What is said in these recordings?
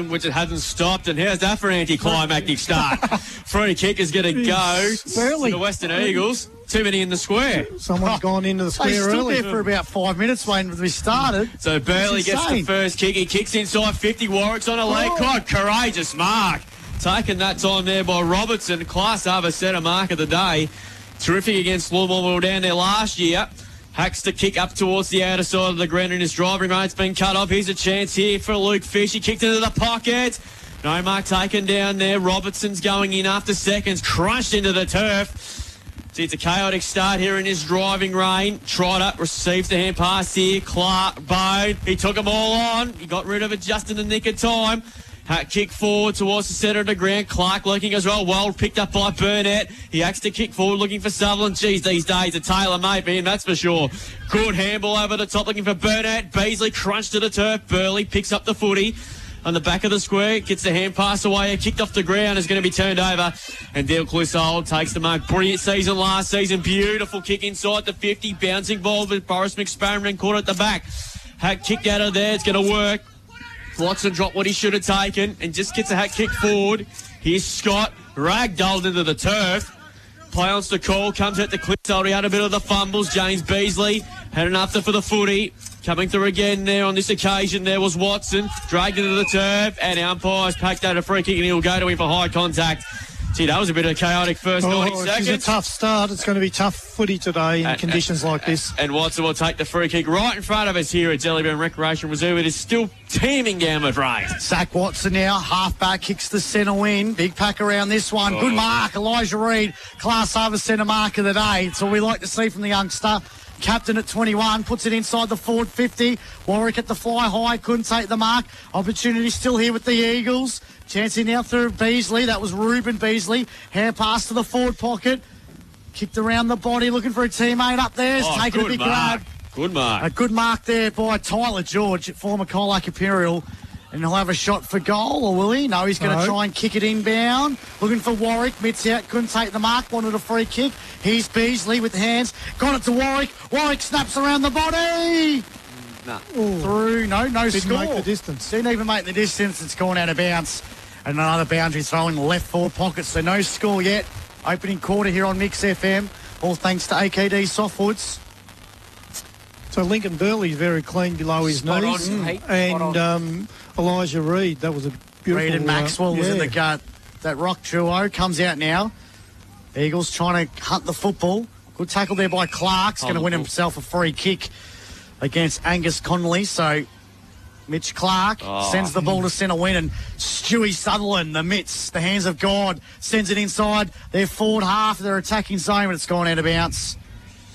which it hasn't stopped. And how's that for an anticlimactic start? Free kick is going to go to the Western Eagles. Too many in the square. Someone's gone into the square early. He stood there for about 5 minutes waiting for we started. So Burley gets the first kick. He kicks inside 50. Warwick's on a leg. God, courageous mark. Taken that time there by Robertson. Class over centre mark of the day. Terrific against Longmore. We were down there last year. Hacks the kick up towards the outer side of the ground and his driving rate's been cut off. Here's a chance here for Luke Fish. He kicked into the pocket. No mark taken down there. Robertson's going in after seconds. Crushed into the turf. See, it's a chaotic start here in his driving rain. Trotter receives the hand pass here. Clark, Bone. He took them all on. He got rid of it just in the nick of time. Hat kick forward towards the centre of the ground. Clark looking as well. Well picked up by Burnett. He hacks to kick forward looking for Sutherland. Geez, these days a tailor-made man, that's for sure. Good handball over the top looking for Burnett. Beasley crunched to the turf. Burley picks up the footy on the back of the square. Gets the hand pass away. Kicked off the ground. Is going to be turned over. And Dale Clissold takes the mark. Brilliant season last season. Beautiful kick inside the 50. Bouncing ball with Boris McSparrow and caught at the back. Hack kick out of there. It's going to work. Watson dropped what he should have taken and just gets a hat kick forward. Here's Scott, ragdolled into the turf. Play on the call, comes out to Clissold. He had a bit of the fumbles. James Beasley had an after for the footy. Coming through again there on this occasion, there was Watson, dragged into the turf, and the umpires packed out a free kick and he'll go to him for high contact. Gee, that was a bit of a chaotic first 90 seconds. It's a tough start. It's going to be tough footy today in conditions like this. And Watson will take the free kick right in front of us here at Jellyburn Recreation Reserve. It is still teeming down with rain. Zach Watson now, half-back, kicks the centre win. Big pack around this one. Good mark, Elijah Reid, class over centre mark of the day. It's all we like to see from the youngster. Captain at 21, puts it inside the forward 50. Warwick at the fly high, couldn't take the mark. Opportunity still here with the Eagles. Chancing now through Beasley. That was Ruben Beasley. Hand pass to the forward pocket. Kicked around the body, looking for a teammate up there. He's taking a big grab. Good mark. A good mark there by Tyler George, former Colac Imperial. And he'll have a shot for goal, or will he? No, he's going to try and kick it inbound. Looking for Warwick. Mitts out, couldn't take the mark. Wanted a free kick. Here's Beasley with hands. Got it to Warwick. Warwick snaps around the body. Through. No Didn't score. make the distance. Didn't even make the distance. It's gone out of bounds. And another boundary throw in the left forward pocket. So no score yet. Opening quarter here on Mix FM. All thanks to AKD Softwoods. So Lincoln Burley's very clean below his knees. And Elijah Reid, that was a beautiful... Reid and Maxwell was in the gut. That rock duo comes out now. Eagles trying to hunt the football. Good tackle there by Clark. He's going to win himself a free kick against Angus Connolly. So Mitch Clark sends the ball to centre win, and Stewie Sutherland, the mitts, the hands of God, sends it inside their forward half of their attacking zone, but it's gone out of bounds.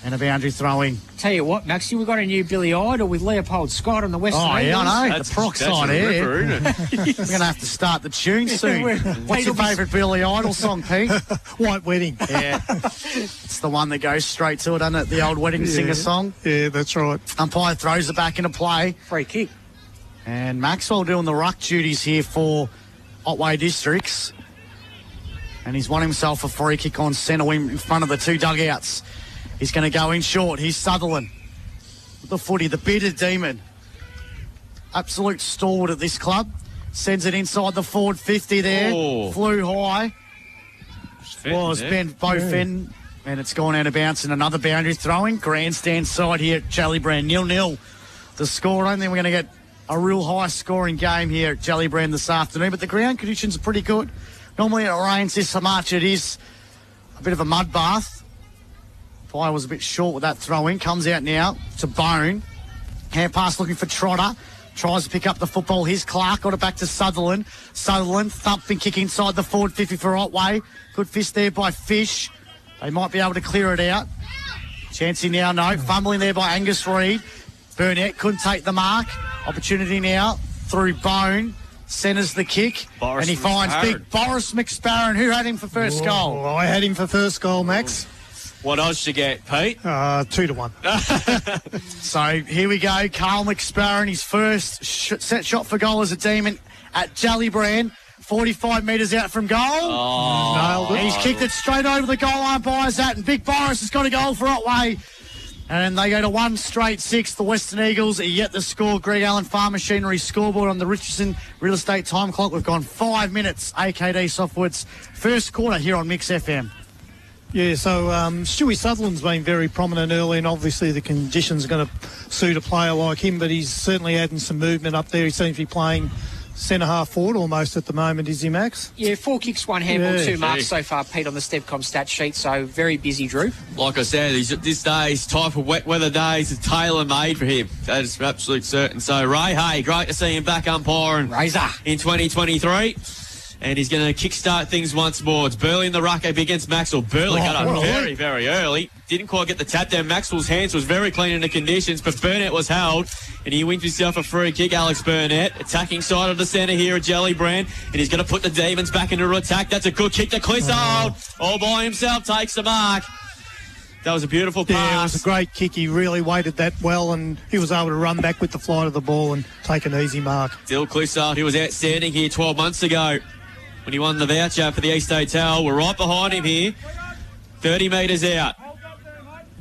And a boundary throwing. Tell you what, Maxie, we've got a new Billy Idol with Leopold Scott on the Western Eagles. Yeah, I know. That's the peroxide here. Ripper, isn't it? We're going to have to start the tune soon. What's your favourite Billy Idol song, Pete? White Wedding. Yeah. It's the one that goes straight to it, doesn't it? The old wedding singer song. Yeah, that's right. Umpire throws it back into play. Free kick. And Maxwell doing the ruck duties here for Otway Districts. And he's won himself a free kick on centre wing in front of the two dugouts. He's going to go in short. Here's Sutherland. The footy, the bearded demon. Absolute stalwart at this club. Sends it inside the forward 50 there. Flew high. Was Ben Bofen. And it's gone out of bounds, and another boundary throwing. Grandstand side here at Jellybrand. 0-0 the score. I don't think we're going to get a real high scoring game here at Jellybrand this afternoon, but the ground conditions are pretty good. Normally it rains this much. It is a bit of a mud bath. Fire was a bit short with that throw-in. Comes out now to Bone. Hand pass looking for Trotter. Tries to pick up the football. Here's Clark. Got it back to Sutherland. Sutherland thumping kick inside the forward 50 for Otway. Good fist there by Fish. They might be able to clear it out. Chancey now, no. Fumbling there by Angus Reid. Burnett couldn't take the mark. Opportunity now through Bone. Centres the kick. And he finds big Boris McSparrow. Who had him for first goal? I had him for first goal, Max. What odds to get, Pete? 2-1. So here we go. Carl McSparrow, his first set shot for goal as a demon at Jellybrand. 45 metres out from goal. Nailed it. He's kicked it straight over the goal line by that, and Big Boris has got a goal for Otway. And they go to 1 straight 6. The Western Eagles are yet to score. Greg Allen Farm Machinery scoreboard on the Richardson Real Estate time clock. We've gone 5 minutes. AKD Softwood's first quarter here on Mix FM. Yeah, so Stewie Sutherland's been very prominent early, and obviously the conditions are going to suit a player like him, but he's certainly adding some movement up there. He seems to be playing centre-half forward almost at the moment, is he, Max? Yeah, 4 kicks, 1 handball, 2 marks so far, Pete, on the Stevcom stat sheet, so very busy, Drew. Like I said, this day's type of wet weather days is tailor-made for him. That is for absolute certain. So, Ray Hay, great to see him back umpiring Razor in 2023. And he's going to kickstart things once more. It's Burley in the ruck up against Maxwell. Burley got up very, very early. Didn't quite get the tap down. Maxwell's hands was very clean in the conditions, but Burnett was held, and he wins himself a free kick. Alex Burnett, attacking side of the centre here at Jellybrand, and he's going to put the Demons back into attack. That's a good kick to Clissold. All by himself, takes the mark. That was a beautiful pass. Yeah, it was a great kick. He really weighted that well, and he was able to run back with the flight of the ball and take an easy mark. Still Clissold, he was outstanding here 12 months ago when he won the voucher for the East Hotel. We're right behind him here. 30 metres out.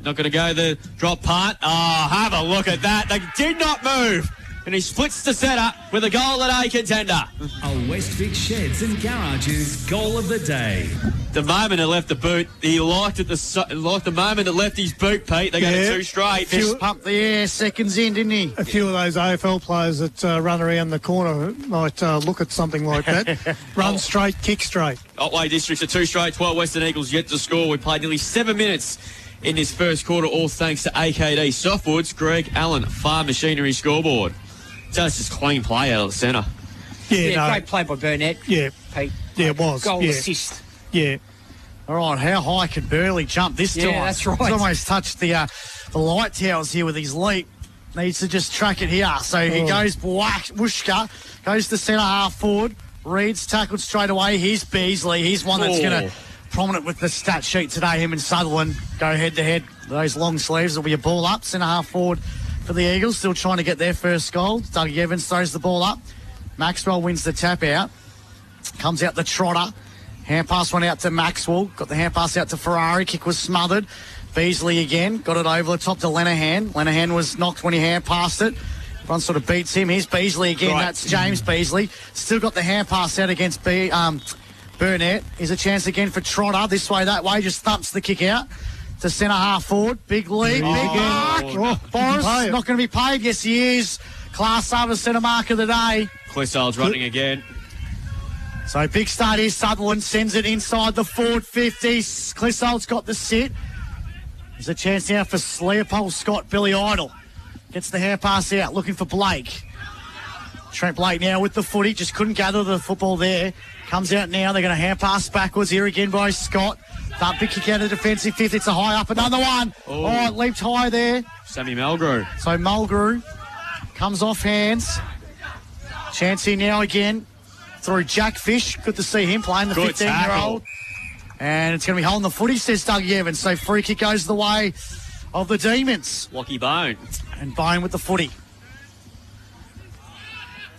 Not going to go the drop punt. Oh, have a look at that. They did not move. And he splits the centre with a goal of the day contender. A Westvic Sheds and Garages goal of the day. The moment it left the boot, he liked it. Like the moment it left his boot, Pete. They go to 2 straight. Fist pumped the air, seconds in, didn't he? A few of those AFL players that run around the corner might look at something like that. Run straight, kick straight. Otway District's a 2 straight, 12 Western Eagles yet to score. We played nearly 7 minutes in this first quarter, all thanks to AKD Softwood's Greg Allen Farm Machinery scoreboard. Just clean play out of the centre. Yeah, great play by Burnett. Yeah, Pete. Yeah, it was. Goal assist. Yeah. All right, how high could Burley jump this time? Yeah, that's right. He's almost touched the light towers here with his leap. Needs to just track it here. So he goes Wooshka, goes to centre half forward. Reed's tackled straight away. Here's Beasley. He's one that's going to prominent with the stat sheet today. Him and Sutherland go head to head. Those long sleeves. There'll be a ball up, centre half forward for the Eagles, still trying to get their first goal. Dougie Evans throws the ball up. Maxwell wins the tap out. Comes out the trotter. Hand pass one out to Maxwell. Got the hand pass out to Ferrari. Kick was smothered. Beasley again. Got it over the top to Lenahan. Lenahan was knocked when he hand passed it. Everyone sort of beats him. Here's Beasley again. Right. That's James Beasley. Still got the hand pass out against Burnett. Here's a chance again for Trotter. This way, that way. Just thumps the kick out to centre half forward. Big lead. Big mark. Boris not going to be paid. Yes, he is. Class service centre mark of the day. Clissold's running again. So big start here. Sutherland sends it inside the forward 50. Clissold's got the sit. There's a chance now for Leopold Scott. Billy Idle gets the hand pass out, looking for Blake. Trent Blake now with the footy. Just couldn't gather the football there. Comes out now. They're going to hand pass backwards here again by Scott. That big kick out of defensive fifth. It's a high up. Another one. Oh, it leaped high there. Sammy Mulgrew. So Mulgrew comes off hands. Chance here now again through Jack Fish. Good to see him playing the 15-year-old. And it's going to be holding the footy, says Dougie Evans. So free kick goes the way of the Demons. Lockie Bone. And Bone with the footy.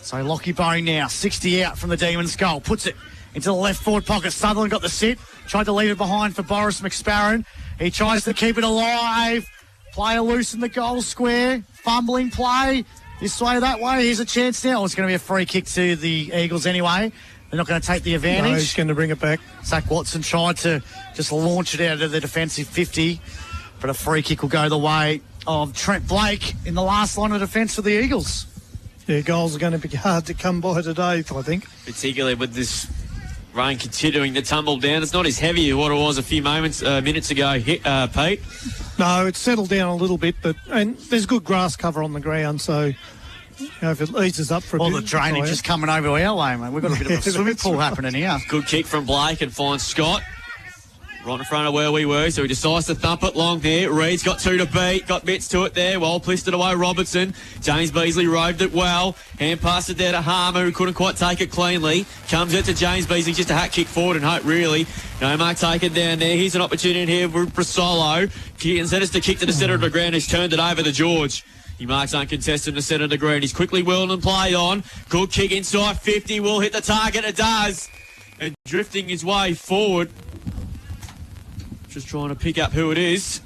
So Lockie Bone now, 60 out from the Demons' goal. Puts it into the left forward pocket. Sutherland got the sit. Tried to leave it behind for Boris McSparron. He tries to keep it alive. Player loose in the goal square. Fumbling play. This way, that way. Here's a chance now. It's going to be a free kick to the Eagles anyway. They're not going to take the advantage. No, he's going to bring it back. Zach Watson tried to just launch it out of the defensive 50, but a free kick will go the way of Trent Blake in the last line of defence for the Eagles. Yeah, goals are going to be hard to come by today, I think. Particularly with this rain continuing to tumble down. It's not as heavy as what it was a few minutes ago, Pete. No, it's settled down a little bit, and there's good grass cover on the ground, so if it eases up for a bit. All the drainage is coming over our way, mate. We've got a bit of a swimming pool happening here. Good kick from Blake and finds Scott right in front of where we were, so he decides to thump it long there. Reed's got 2 to beat, got bits to it there. Well plisted away Robertson. James Beasley roved it well. Hand passed it there to Harmer, who couldn't quite take it cleanly. Comes it to James Beasley, just a hat kick forward and hope, really. No mark taken down there. Here's an opportunity here for Brasolo. Instead of to kick to the centre of the ground, he's turned it over to George. He marks uncontested in the centre of the ground. He's quickly wheeled and played on. Good kick inside 50. Will hit the target. It does. And drifting his way forward. Just trying to pick up who it is.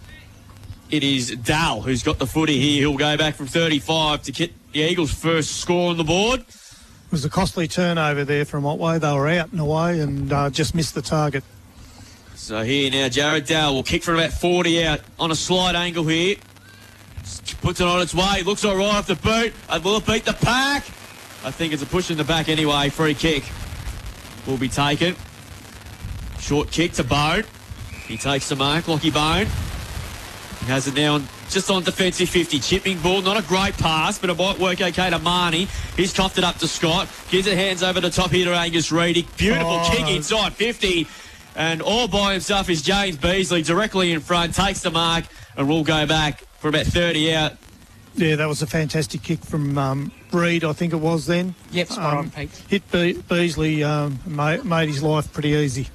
it is Dal who's got the footy here. He'll go back from 35 to get the Eagles' first score on the board. It was a costly turnover there from Otway. They were out and away and just missed the target. So here now, Jared Dal will kick from about 40 out on a slight angle here. Puts it on its way. Looks all right off the boot. Will it beat the pack? I think it's a push in the back anyway. Free kick will be taken. Short kick to Bone. He takes the mark. Lockie Bone. He has it now just on defensive 50. Chipping ball. Not a great pass, but it might work okay to Marnie. He's coughed it up to Scott. Gives it hands over the top here to Angus Reedy. Beautiful kick inside 50. And all by himself is James Beasley directly in front. Takes the mark and will go back for about 30 out. Yeah, that was a fantastic kick from Reed, I think it was then. Yep, spot on, Pete. Hit Beasley, made his life pretty easy.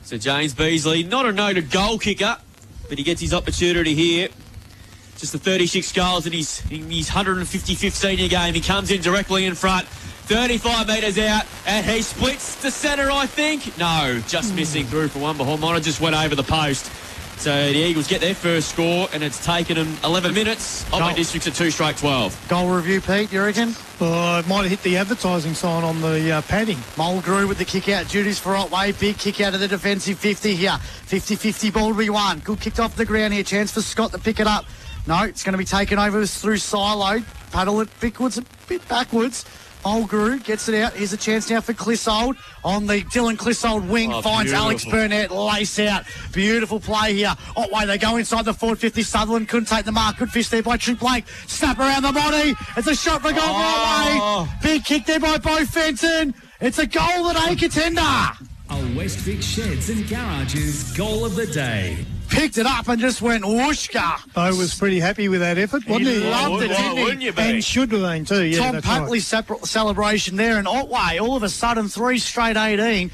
So James Beasley, not a noted goal kicker, but he gets his opportunity here. Just the 36 goals in his 155th senior game. He comes in directly in front. 35 metres out, and he splits to centre, I think. No, just missing through for one behind. Might have just went over the post. So the Eagles get their first score, and it's taken them 11 minutes. OtwayDistrict's a 2 straight 12. Goal review, Pete, you reckon? It might have hit the advertising sign on the padding. Mulgrew with the kick-out duties for Otway. Big kick-out of the defensive 50 here. 50-50 ball to be won. Good kicked off the ground here. Chance for Scott to pick it up. No, it's going to be taken over through Silo. Paddle it backwards, a bit backwards. Mulgrew gets it out. Here's a chance now for Clissold on the Dylan Clissold wing. Finds beautiful. Alex Burnett, lace out. Beautiful play here. Otway, they go inside the forward 50. Sutherland couldn't take the mark. Good fish there by Trick Blake. Snap around the body. It's a shot for goal for Otway. Big kick there by Bo Fenton. It's a goal that A contender. A West Vic Sheds and Garages goal of the day. Picked it up and just went whooshka. Bo was pretty happy with that effort, wasn't he? Loved it, didn't he? Wouldn't you be? And should have been too, yeah. Tom that's Putley celebration there, and Otway all of a sudden 3 straight 18.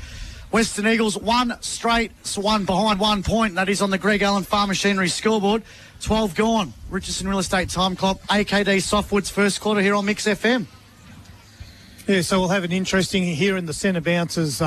Western Eagles 1 straight, one behind 1 point, and that is on the Greg Allen Farm Machinery scoreboard. 12 gone. Richardson Real Estate time clock. AKD Softwood's first quarter here on Mix FM. Yeah, so we'll have an interesting here in the centre bounces.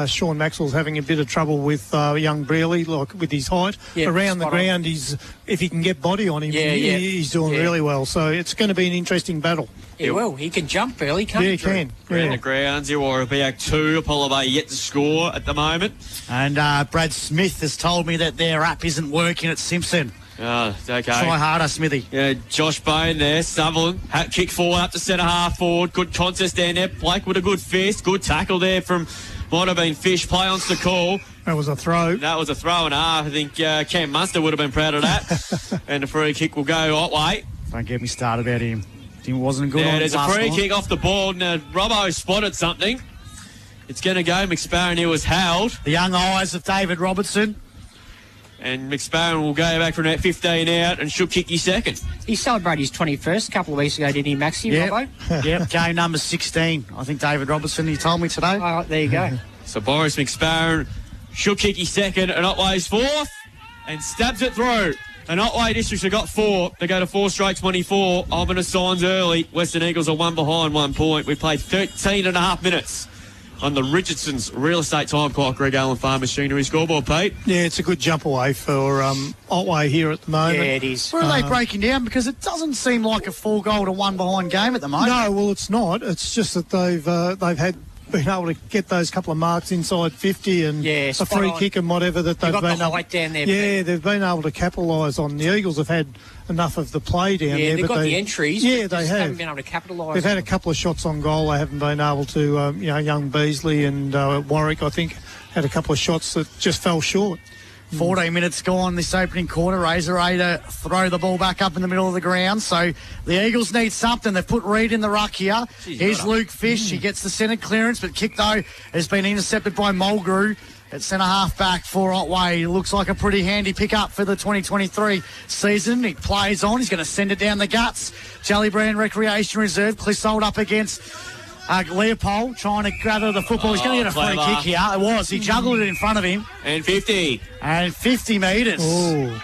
Sean Maxwell's having a bit of trouble with young Brearley, like with his height. Yeah, around the ground, if he can get body on him, he's doing really well. So it's going to be an interesting battle. He will. He can jump early, can't Yeah, he? he can. Around the grounds, Illawarra Biak 2. Apollo Bay yet to score at the moment. And Brad Smith has told me that their app isn't working at Simpson. Oh, it's okay. Try harder, Smithy. Yeah, Josh Bone there. Sutherland. Kick forward up to centre half forward. Good contest down there. Blake with a good fist. Good tackle there from... Might have been Fish. Play on to call. That was a throw. That was a throw and a half. I think Cam Munster would have been proud of that. And the free kick will go Otway. Don't get me started about him. He wasn't good on Yeah, his there's a last free night. kick off the board. Now, Robbo spotted something. It's going to go. McSparron here was held. The young eyes of David Robertson. And McSparron will go back from that 15 out and should kick his second. He celebrated his 21st a couple of weeks ago, didn't he, Maxie? Robbo? Yep, game number 16. I think David Robertson, he told me today. Oh, there you go. So Boris McSparron should kick his second and Otway's fourth and stabs it through. And OtwayDistrict have got 4. They go to 4 straight 24. Ominous signs early. Western Eagles are 1 behind 1 point. We played 13 and a half minutes on the Richardson's Real Estate time clock. Greg Allen Farm Machinery scoreboard, Pete. Yeah, it's a good jump away for Otway here at the moment. Yeah, it is. Where are they breaking down? Because it doesn't seem like a 4 goal to 1 behind game at the moment. No, well, it's not. It's just that they've been able to get those couple of marks inside 50 and a free kick and whatever that they've got been the able. height down there. Yeah, they've been able to capitalise on. The Eagles have had enough of the play down there. Yeah, they've but got the entries. Yeah, but they haven't have. been able to capitalise. They've had a couple of shots on goal. They haven't been able to. Young Beasley and Warwick, I think, had a couple of shots that just fell short. 14 minutes gone this opening quarter. Razor A to throw the ball back up in the middle of the ground. So the Eagles need something. They've put Reed in the ruck here. Here's Luke Fish. He gets the centre clearance, but kick, though, has been intercepted by Mulgrew at centre half back for Otway. Looks like a pretty handy pick-up for the 2023 season. He plays on. He's going to send it down the guts. Jellybrand Recreation Reserve. Clissold up against... Leopold trying to gather the football. He's going to get a free kick here. It was. He juggled it in front of him. And 50. And 50 metres. Oh.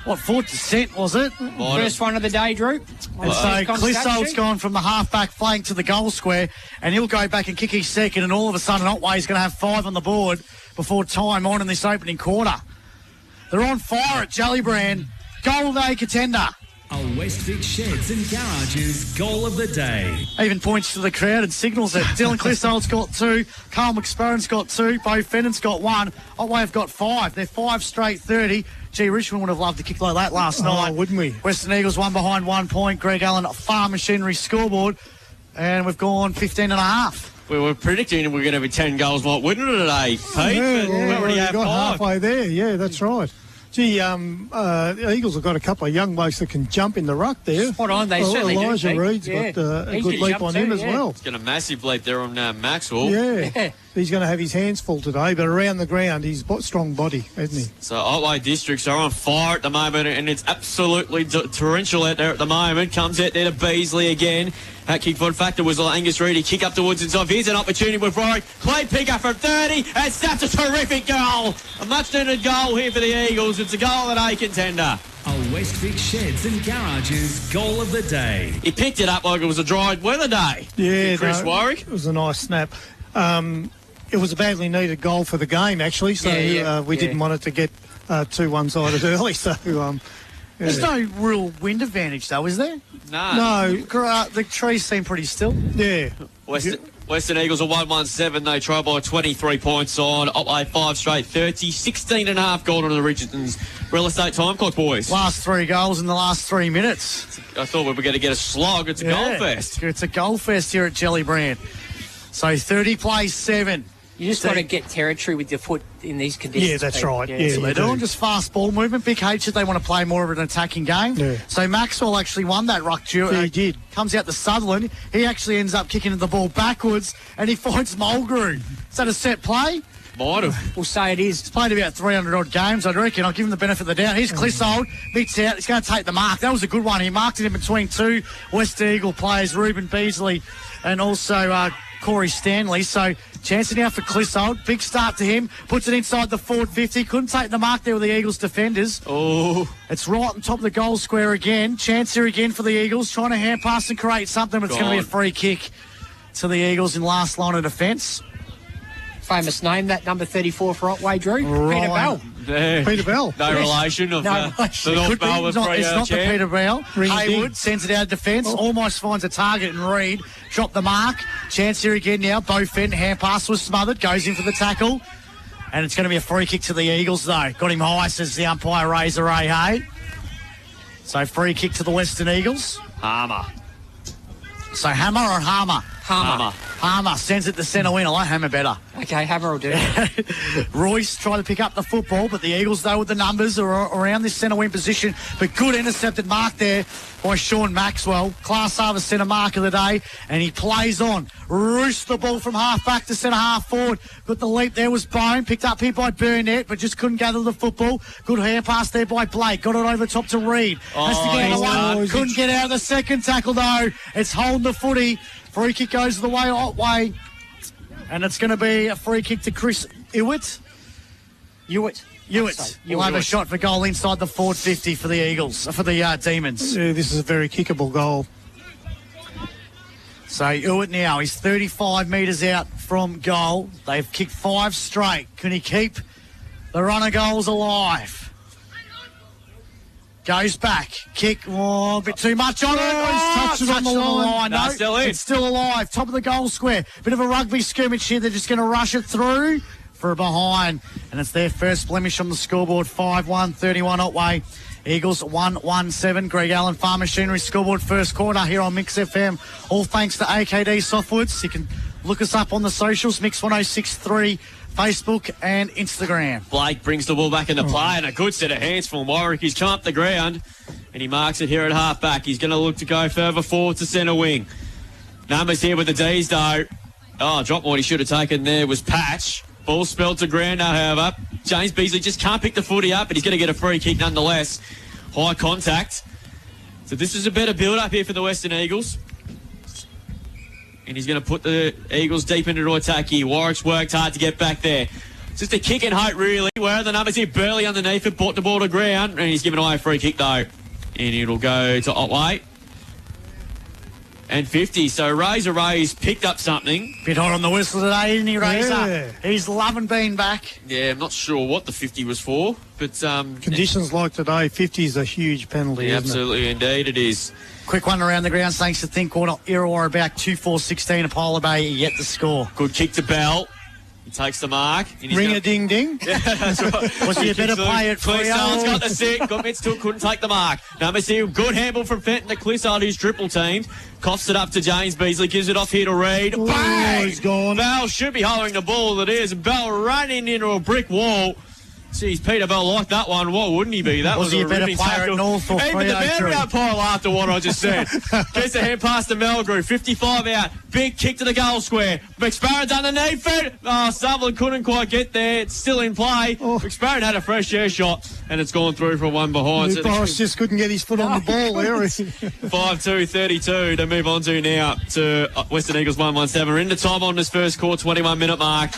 What, 4% was it? First one of the day, Drew. And so Clissold's gone from the half-back flank to the goal square, and he'll go back and kick his second, and all of a sudden Otway's going to have 5 on the board before time on in this opening quarter. They're on fire at Jellybrand. goal of the day contender. A West Vic Sheds and Garages goal of the day. Even points to the crowd and signals it. Dylan Clissold's got 2. Carl McSparron's got 2. Bo Fennon's got 1. Otway have got 5. They're 5 straight 30. Gee, Richmond would have loved to kick like that last night. Wouldn't we? Western Eagles 1 behind 1 point. Greg Allen, Farm Machinery scoreboard. And we've gone 15 and a half. We were predicting we're going to be 10 goals might win it today, Pete. Yeah, but we already have got 5. halfway there. Yeah, that's right. Gee, the Eagles have got a couple of young blokes that can jump in the ruck there. Spot on, they certainly do. Elijah Reed's got a good leap on him as well. He's got a massive leap there on Maxwell. Yeah. He's going to have his hands full today, but around the ground, he's got strong body, hasn't he? So OtwayDistrict are on fire at the moment, and it's absolutely torrential out there at the moment. Comes out there to Beasley again. That kick for factor was Angus Reedy. Kick up towards himself. Here's an opportunity with Warwick. Clay picker from 30, and that's a terrific goal. A much-needed goal here for the Eagles. It's a goal of the day contender. A West Vic Sheds and Garages goal of the day. He picked it up like it was a dry weather day. Yeah, Chris Warwick. It was a nice snap. It was a badly needed goal for the game, actually, so we didn't want it to get too one-sided early. So There's no real wind advantage, though, is there? No. The trees seem pretty still. Yeah. Western Eagles are 1-1-7. They try by 23 points on Otway 5 straight 30. 16 and a half goal on the Richardson's real estate time clock, boys. Last 3 goals in the last 3 minutes. I thought we were going to get a slog. It's a goal fest. It's a goal fest here at Jellybrand. So 30 plays 7. You just got to get territory with your foot in these conditions. Yeah, that's right. Yeah, so they're doing just fast ball movement. Big H, they want to play more of an attacking game. Yeah. So Maxwell actually won that ruck duel. He did. Comes out to Sutherland. He actually ends up kicking the ball backwards, and he finds Mulgrew. Is that a set play? Might have. We'll say it is. He's played about 300-odd games, I reckon. I'll give him the benefit of the doubt. Here's Clissold. Beats out. He's going to take the mark. That was a good one. He marked it in between 2 West Eagle players, Ruben Beasley and also Corey Stanley. So chance now for Clissold. Big start to him. Puts it inside the forward 50. Couldn't take the mark there with the Eagles defenders. Oh. It's right on top of the goal square again. Chance here again for the Eagles. Trying to hand pass and create something, but it's going to be a free kick to the Eagles in last line of defence. Famous name, that number 34 for Otway, Drew. Right. Peter Bell. Yeah. Peter Bell. No relation of No relation. the North Could be. Melbourne It's not the champ. Peter Bell. Ring-a-ding. Haywood sends it out of defence. Almost finds a target and Reed dropped the mark. Chance here again now. Bo Fenton, hand pass was smothered. Goes in for the tackle. And it's going to be a free kick to the Eagles, though. Got him high, says the umpire, Razor Ray Hay. So free kick to the Western Eagles. Harmer. So Hammer or Harmer? Hammer. Harmer sends it to centre wing. I like Hammer better. Okay, Hammer will do it. Royce tried to pick up the football, but the Eagles, though, with the numbers are around this centre wing position. But good intercepted mark there by Sean Maxwell. Class A centre mark of the day, and he plays on. Roost the ball from half back to centre half forward. But the leap there was Bone, picked up here by Burnett, but just couldn't gather the football. Good hand pass there by Blake. Got it over the top to Reed. Has to get out of one. Couldn't get out of the second tackle, though. It's holding the footy. Free kick goes the way Otway. And it's going to be a free kick to Chris Hewitt. Hewitt. You'll have a shot for goal inside the forward 50 for the Eagles, for the Demons. Yeah, this is a very kickable goal. So Hewitt now, he's 35 metres out from goal. They've kicked 5 straight. Can he keep the run of goals alive? Goes back. Kick. Oh, a bit too much on it. Touched it on the line. No, still in. It's still alive. Top of the goal square. Bit of a rugby skirmish here. They're just going to rush it through for a behind. And it's their first blemish on the scoreboard. 5-1, 31 Otway. Eagles 1-1-7. Greg Allen, Farm Machinery scoreboard first quarter here on Mix FM. All thanks to AKD Softwoods. You can look us up on the socials. Mix 1063. Facebook and Instagram. Blake brings the ball back into play, and a good set of hands from Warwick. He's come up the ground, and he marks it here at half-back. He's going to look to go further forward to centre wing. Numbers here with the D's, though. Oh, drop what he should have taken there was Patch. Ball spelled to ground now, however. James Beasley just can't pick the footy up, but he's going to get a free kick nonetheless. High contact. So this is a better build-up here for the Western Eagles. And he's going to put the Eagles deep into attack here. Warwick's worked hard to get back there. It's just a kick and hope, really. Where are the numbers here? Burley underneath it, brought the ball to ground, and he's given away a free kick, though. And it'll go to Otway. and 50. So Razor Ray's picked up something. Bit hot on the whistle today, isn't he, Razor? Yeah. He's loving being back. Yeah, I'm not sure what the 50 was for, but... Conditions like today, 50 is a huge penalty, yeah, isn't absolutely, indeed it is. Quick one around the ground, thanks to Think Quarter. Illawarra back 2-4-16. Apollo Bay yet to score. Good kick to Bell. He takes the mark. it? Ring-a-ding-ding. Yeah, that's right. Was he a better player at Clissold's got the sick. Got Mitchell, couldn't take the mark. Number 2, good handball from Fenton to Clissold, who's triple teamed. Coughs it up to James Beasley, gives it off here to Reid. Oh, Bang! he's gone. Bell should be holding the ball, it is. Bell running into a brick wall. Jeez, Peter Bell liked that one. What wouldn't he be? That Was he a better ripping player tackle. at North or Even the Freo, boundary Drew? umpire laughed at what I just said. Gets the hand pass to Melgrew. 55 out. Big kick to the goal square. McSparron's underneath it. Oh, Sutherland couldn't quite get there. It's still in play. Oh. McSparron had a fresh air shot, and it's gone through for one behind. Luke Morris just couldn't get his foot on the ball there. 5-2-32 to move on to now to Western Eagles 1-1-7. We're into time on this first quarter, 21-minute mark.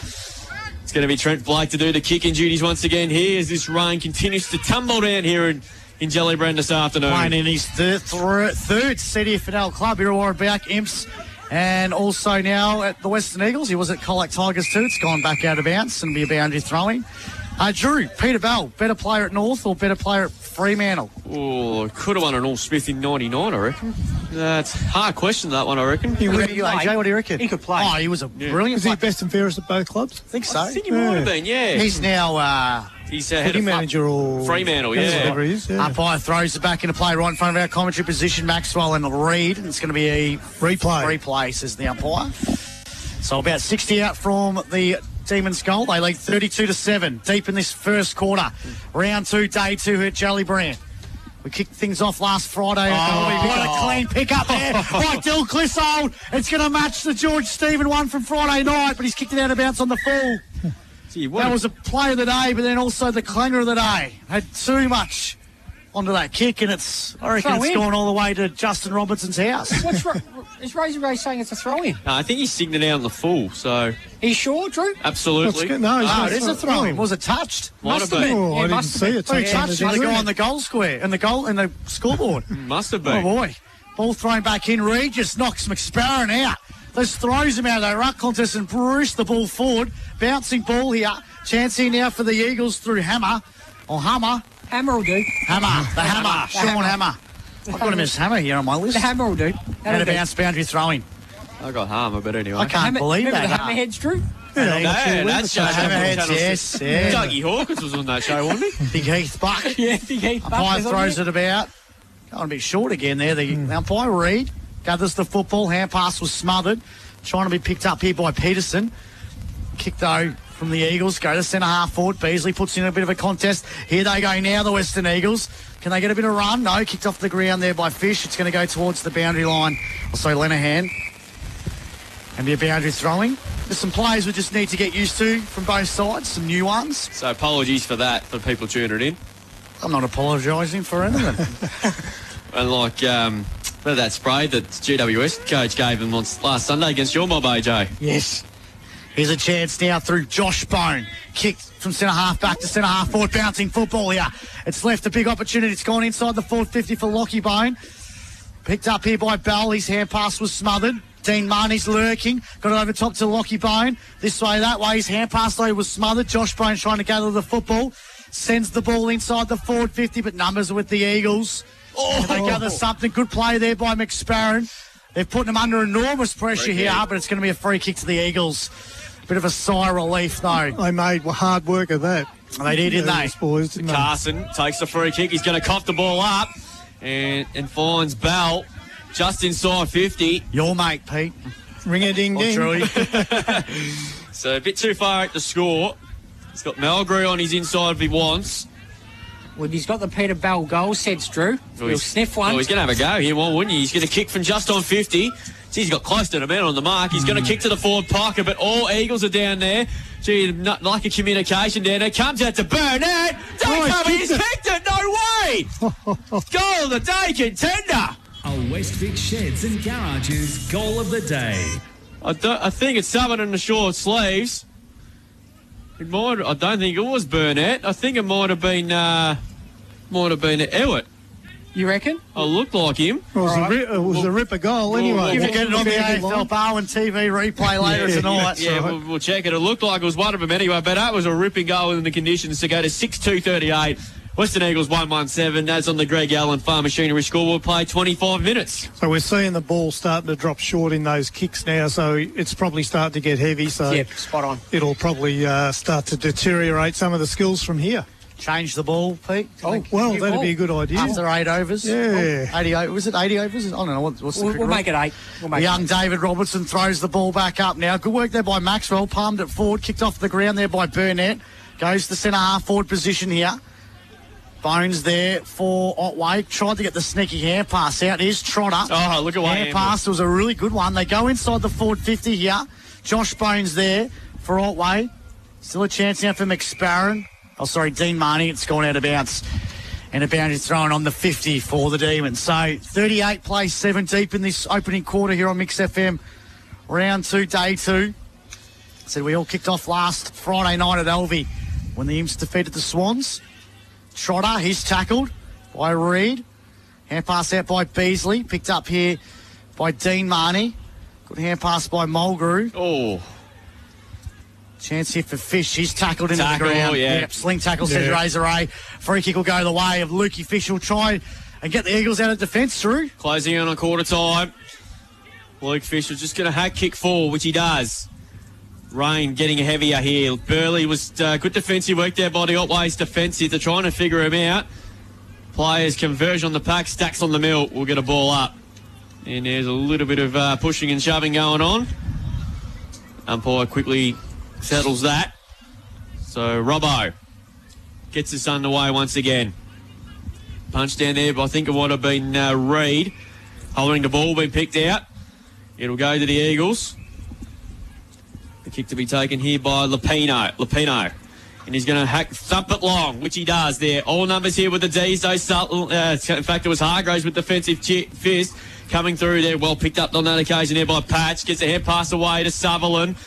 It's going to be Trent Blake to do the kicking duties once again here as this rain continues to tumble down here in Jellybrand this afternoon. Playing in his third City Fidel Club, Illawarra back, Imps, and also now at the Western Eagles. He was at Colac Tigers too. It's gone back out of bounds and be a boundary throwing. Drew, Peter Bell, better player at North or better player at Fremantle? Oh, could have won an All Smith in 99, I reckon. That's a hard question, that one, I reckon. What about you, AJ? What do you reckon? He could play. Oh, he was a brilliant Is he player. best and fairest at both clubs? I think so. I think he might have been, yeah. He's now He's head Footy of manager or... Fremantle, That's yeah. whatever he is, yeah. umpire throws it back into play right in front of our commentary position, Maxwell and Reid. It's going to be a replay, says the umpire. So about 60 out from the Demons' goal. They lead 32-7 deep in this first quarter. Round 2, day 2 at Jellybrand. We kicked things off last Friday. What a clean pick up there by Dill Clissold. It's going to match the George Stephen one from Friday night, but he's kicked it out of bounds on the full. Gee, That was a play of the day, but then also the clanger of the day. Had too much onto that kick, and I reckon Throw it's in. gone all the way to Justin Robertson's house. Is Razor Ray saying it's a throw-in? No, I think he's signed it out on the full, so Are you sure, Drew? absolutely. No, No, it is a throw-in. Was it touched? Might Must have have been. Oh, I Yeah, didn't must have see been. it. So he It's touched on the the guy on the goal square, and the goal in the scoreboard. Must have Oh, been. boy. Ball thrown back in. Reid just knocks McSparron out. Just throws him out of that ruck contest and pushed the ball forward. Bouncing ball here. Chance here now for the Eagles through Hammer. Or Hammer. Hammer will do. Hammer. The Hammer. Sean Hammer. I've got him as Hammer here on my list. The hammer will do. And That'll a do. bounce boundary throwing. I got Harmer, but anyway. I can't believe Remember that. the hammerheads, Drew? No, that show. Hammerheads, yes, yeah. Dougie Hawkins was on that show, wasn't he? Big Heath Buck. Yeah, Big Heath Buck Umpire is on throws there. it about. Going a bit short again there. The umpire, Reid, gathers the football. Hand pass was smothered. Trying to be picked up here by Peterson. Kick, though, from the Eagles. Go to centre half forward. Beasley puts in a bit of a contest. Here they go now, the Western Eagles. Can they get a bit of run? No, kicked off the ground there by Fish. It's going to go towards the boundary line. Also, Lenahan. And be a boundary throwing. There's some players we just need to get used to from both sides. Some new ones. So apologies for that, for people tuning in. I'm not apologising for anything. And like, that spray that GWS coach gave him on last Sunday against your mob, AJ. Yes. Here's a chance now through Josh Bone. Kicked from centre half back to centre half forward. Bouncing football here. It's left a big opportunity. It's gone inside the forward 50 for Lockie Bone. Picked up here by Bell. His hand pass was smothered. Dean Marnie's lurking. Got it over top to Lockie Bone. This way, that way. His hand pass, though, was smothered. Josh Bone trying to gather the football. Sends the ball inside the forward 50, but numbers are with the Eagles. And they gather something. Good play there by McSparron. They've put them under enormous pressure here, but it's going to be a free kick to the Eagles. Bit of a sigh of relief, though. They made hard work of that. They did, didn't they? Those boys, didn't they? Carson takes the free kick. He's going to cough the ball up and finds Bell just inside 50. Your mate, Pete. Ring-a-ding-ding. So a bit too far at the score. He's got Melgrew on his inside if he wants. Well, he's got the Peter Bell goal sets, Drew. He'll sniff one. Well, he's going to have a go here, why wouldn't he? He's going to kick from just on 50. Gee, he's got close to the man on the mark. He's going to kick to the forward pocket, but all Eagles are down there. Gee, not like a communication down there. Comes out to Burnett. Don't cover, he's kicked it. No way. Goal of the day, contender. A West Vic Sheds and Garages goal of the day. I think it's someone in the short sleeves. I don't think it was Burnett. I think it might have been Ewart. You reckon? It looked like him. It was a ripper goal anyway. You can get it on the AFL Barwon TV replay later tonight. Yeah, right. we'll check it. It looked like it was one of them anyway, but that was a ripping goal in the conditions to go to 6-2-38. Western Eagles 1-1-7. That's on the Greg Allen Farm Machinery scoreboard. Play 25 minutes. So we're seeing the ball starting to drop short in those kicks now, so it's probably starting to get heavy. So Yep, spot on. it'll probably start to deteriorate some of the skills from here. Change the ball, Pete. Oh, well, that'd be a good idea. After 8 overs. Yeah. 80, was it 80 overs? I don't know. What's the We'll make it 8. Young David Robertson throws the ball back up now. Good work there by Maxwell. Palmed it forward. Kicked off the ground there by Burnett. Goes to centre half forward position here. Bones there for Otway. Tried to get the sneaky hand pass out. Here's Trotter. Oh, look away. Hand pass was a really good one. They go inside the forward 50 here. Josh Bones there for Otway. Still a chance now for McSparron. Oh, sorry, Dean Marnie. It's gone out of bounds. And a boundary thrown on the 50 for the Demons. So 38 plays 7 deep in this opening quarter here on Mix FM. Round 2, day 2. So we all kicked off last Friday night at Elvie when the Imps defeated the Swans. Trotter, he's tackled by Reed. Hand pass out by Beasley. Picked up here by Dean Marnie. Good hand pass by Mulgrew. Oh. Chance here for Fish. He's tackled into Tackle, the ground. yeah. Yep, sling tackle, says Razor Ray. Free kick will go the way of Lukey Fish. Will try and get the Eagles out of defence, Drew. Closing in on quarter time. Luke Fisher just going to hack kick forward, which he does. Rain getting heavier here. Burley was good defensive work there by the Otway's defensive. They're trying to figure him out. Players conversion on the pack, stacks on the mill. We'll get a ball up. And there's a little bit of pushing and shoving going on. Umpire quickly settles that. So Robbo gets us underway once again. Punch down there, but I think it might have been Reed holding the ball, been picked out. It'll go to the Eagles. The kick to be taken here by Lupino. And he's going to thump it long, which he does there. All numbers here with the D's. In fact, it was Hargraves with defensive fist coming through there. Well picked up on that occasion there by Patch. Gets a head pass away to Sutherland.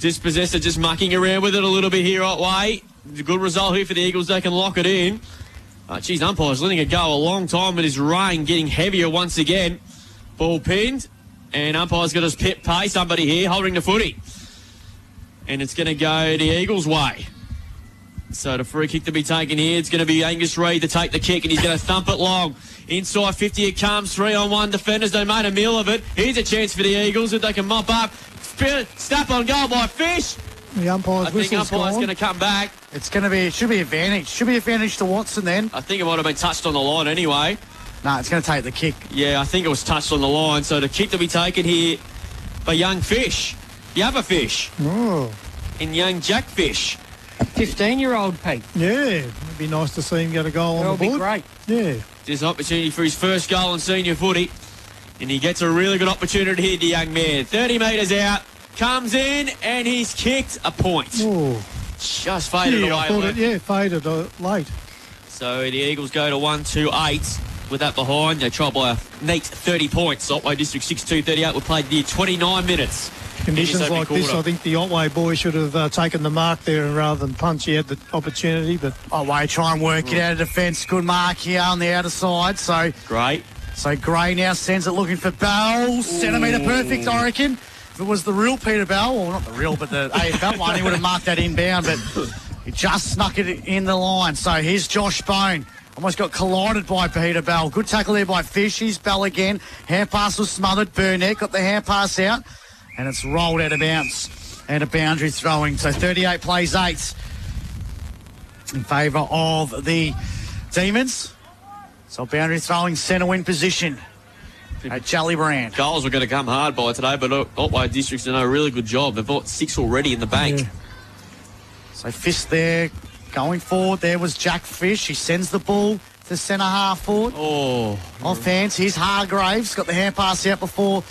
Dispossessor just mucking around with it a little bit here, Otway. Good result here for the Eagles. They can lock it in. Umpire's letting it go a long time with his rain getting heavier once again. Ball pinned. And umpire's got to pay somebody here holding the footy. And it's going to go the Eagles' way. So the free kick to be taken here, it's going to be Angus Reid to take the kick, and he's going to thump it long. Inside 50 it comes, 3-on-1 defenders. They made a meal of it. Here's a chance for the Eagles if they can mop up. Snap on goal by Fish. The umpire's whistle's gone. Umpire's going to come back. It should be advantage. Should be advantage to Watson then. I think it might have been touched on the line anyway. No, it's going to take the kick. Yeah, I think it was touched on the line. So the kick to be taken here by young Fish. The other Fish. Oh. And young Jack Fish. 15-year-old Pete. Yeah, it'd be nice to see him get a goal on the board. That'll be great. Yeah. This opportunity for his first goal in senior footy. And he gets a really good opportunity here, the young man. 30 metres out, comes in, and he's kicked a point. Oh. Just faded away. I thought faded late. So the Eagles go to 1-2-8 with that behind. They try by a neat 30 points. Otway District 6-2-38. We played near 29 minutes. Conditions like this, I think the Otway boy should have taken the mark there rather than punch. He had the opportunity, but Otway try and work it out of defence. Good mark here on the outer side. So great. So Gray now sends it looking for Bell. Centimetre perfect, I reckon. If it was the real Peter Bell, well, not the real, but the AFL one, he would have marked that inbound, but he just snuck it in the line. So here's Josh Bone. Almost got collided by Peter Bell. Good tackle there by Fish. Here's Bell again. Hand pass was smothered. Burnett got the hand pass out. And it's rolled out of bounds and a boundary throwing. So 38 plays 8 in favour of the Demons. So boundary throwing centre win position at Jellybrand. Goals were going to come hard by today, but Otway District's done a really good job. They've got 6 already in the bank. Yeah. So Fist there going forward. There was Jack Fish. He sends the ball to centre half forward. Oh. Off hands. Here's Hargraves. Got the hand pass out before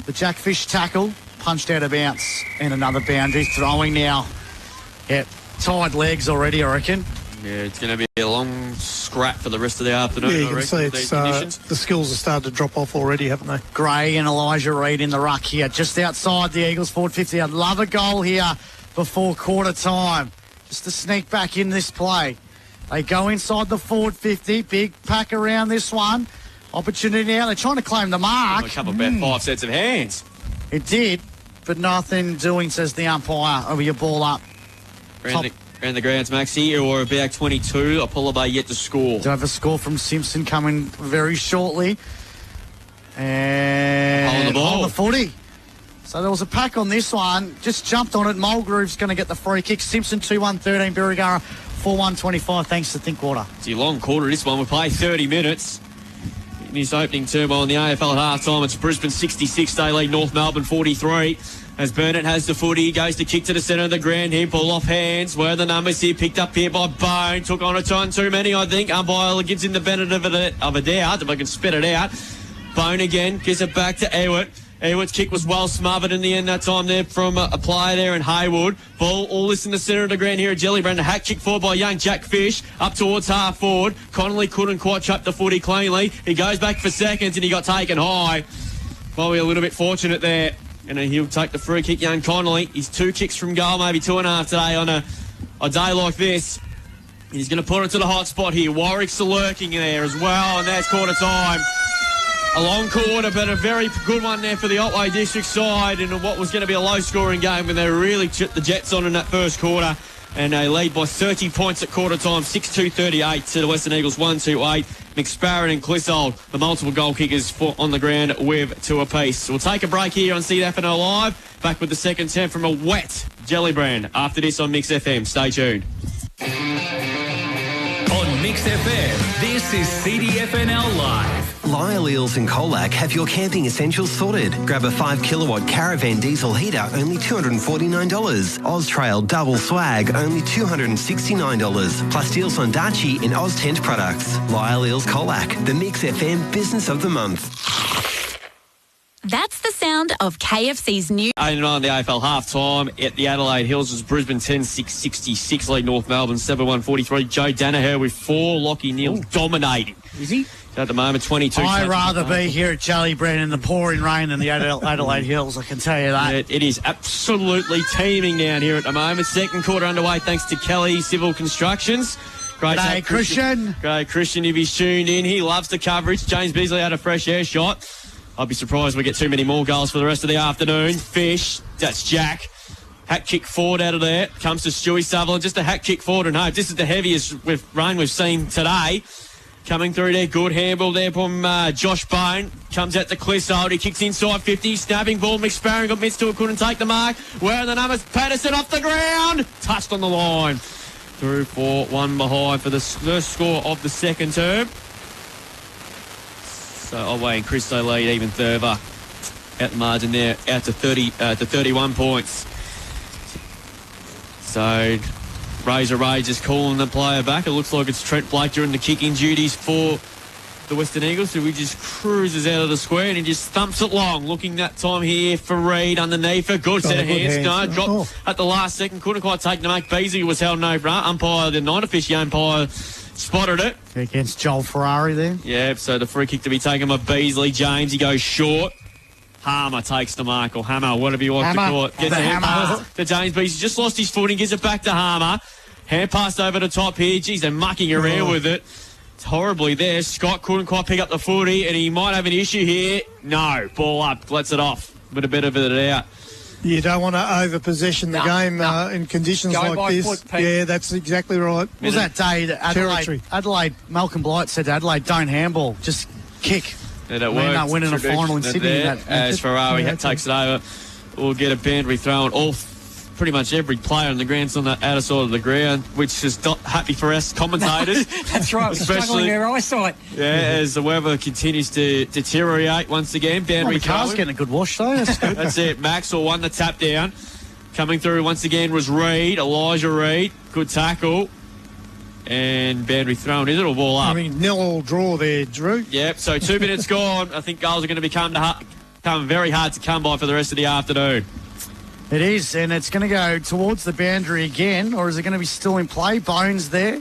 the Jack Fish tackle. Punched out of bounds. And another boundary throwing now. Yeah, tied legs already, I reckon. Yeah, it's going to be a long scrap for the rest of the afternoon. yeah, you I can reckon, see with these conditions. the skills have started to drop off already, haven't they? Gray and Elijah Reid in the ruck here, just outside the Eagles forward 50. I'd love a goal here before quarter time, just to sneak back in this play. They go inside the forward 50. Big pack around this one. Opportunity now. They're trying to claim the mark. A couple about 5 sets of hands. It did, but nothing doing, says the umpire. Over your ball up. Around the grounds, Maxi, or about 22. Apollo Bay yet to score. Do have a score from Simpson coming very shortly. And on the ball. On the footy. So there was a pack on this one. Just jumped on it. Mulgreve's going to get the free kick. Simpson 2-1-13. Birregurra 4-1-25. Thanks to Thinkwater. It's a long quarter, this one. We play 30 minutes. In his opening turmoil in the AFL at half-time, it's Brisbane 66. They lead North Melbourne 43. As Burnett has the footy, goes to kick to the centre of the ground. Hempel off hands. Where are the numbers here? Picked up here by Bone. Took on a ton too many, I think. Umpire gives him the benefit of a doubt, if I can spit it out. Bone again, gives it back to Ewart. Ewart's kick was well smothered in the end that time there from a player there in Haywood. Ball all this in the centre of the ground here at Jellybrand. A hack kick forward by young Jack Fish up towards half forward. Connolly couldn't quite trap the footy cleanly. He goes back for seconds and he got taken high. Probably a little bit fortunate there. And he'll take the free kick, young Connolly. He's 2 kicks from goal, maybe 2.5 today on a day like this. He's going to put it to the hot spot here. Warwick's lurking there as well, and that's quarter time. A long quarter, but a very good one there for the Otway District side in what was going to be a low-scoring game when they really chipped the Jets on in that first quarter. And they lead by 30 points at quarter time, 6-2-38 to the Western Eagles, 1-2-8. McSparron and Clissold, the multiple goal kickers on the ground with 2 apiece. So we'll take a break here on CFNO Live. Back with the second 10 from a wet Jellybrand. After this on Mix FM. Stay tuned. On Mix FM, this is CDFNL Live. Lyle Eels and Colac have your camping essentials sorted. Grab a 5 kilowatt caravan diesel heater, only $249. Oztrail double swag, only $269. Plus deals on Dachi and Oz Tent products. Lyle Eels Colac, the Mix FM Business of the Month. That's the sound of KFC's new... 8-9 the AFL half-time at the Adelaide Hills was Brisbane 10-6-66 lead North Melbourne 7-1-43. Joe Danaher with 4. Lockie Neal dominating. Is he? So at the moment, 22. I'd rather be here at Jellybrand in the pouring rain than the Adelaide Hills, I can tell you that. It is absolutely teeming down here at the moment. Second quarter underway thanks to Kelly Civil Constructions. Great G'day, Christian. Great, Christian, if he's tuned in. He loves the coverage. James Beasley had a fresh air shot. I'd be surprised we get too many more goals for the rest of the afternoon. Fish, that's Jack. Hat kick forward out of there. Comes to Stewie Sutherland. Just a hat kick forward and hope. This is the heaviest rain we've seen today. Coming through there. Good handball there from Josh Bone. Comes out to Clissold. He kicks inside 50. Snapping ball. McSparron got missed to it. Couldn't take the mark. Where are the numbers? Patterson off the ground. Touched on the line. Through for 1 behind for the first score of the second term. So Otway and Christo lead even further at the margin there, out to 31 points. So Razor Ray just calling the player back. It looks like it's Trent Blake during the kicking duties for the Western Eagles, who he just cruises out of the square and he just thumps it long. Looking that time here for Reid underneath. A good set of hands. No, dropped at the last second. Couldn't quite take the mark. Beasley was held no brunt. Umpire, the night official umpire, spotted it. Against Joel Ferrari there. Yeah, so the free kick to be taken by Beasley. James, he goes short. Hammer takes the mark, or Hammer, whatever you want to call it. Gets the hammer to James Beasley. Just lost his footing, gives it back to Hammer. Hand passed over the top here. Geez, they're mucking around with it. It's horribly there. Scott couldn't quite pick up the footy, and he might have an issue here. No, ball up, lets it off. But a bit of it out. You don't want to over-possession the game in conditions like this. Yeah, that's exactly right. What was that day that Adelaide, Malcolm Blight said to Adelaide, don't handball, just kick. And it worked. Not winning a final in Sydney. As Ferrari takes it over, we'll get a boundary throw on pretty much every player on the ground's on the outer side of the ground, which is not happy for us commentators. That's right, struggling their eyesight. Yeah, as the weather continues to deteriorate once again. Boundary the car's getting a good wash though. That's good. That's it. Maxwell won the tap down. Coming through once again was Reid, Elijah Reid. Good tackle. And boundary thrown. Is it a ball up? I mean, 0-0 draw there, Drew. Yep, so 2 minutes gone. I think goals are going to become very hard to come by for the rest of the afternoon. It is, and it's going to go towards the boundary again, or is it going to be still in play? Bones there.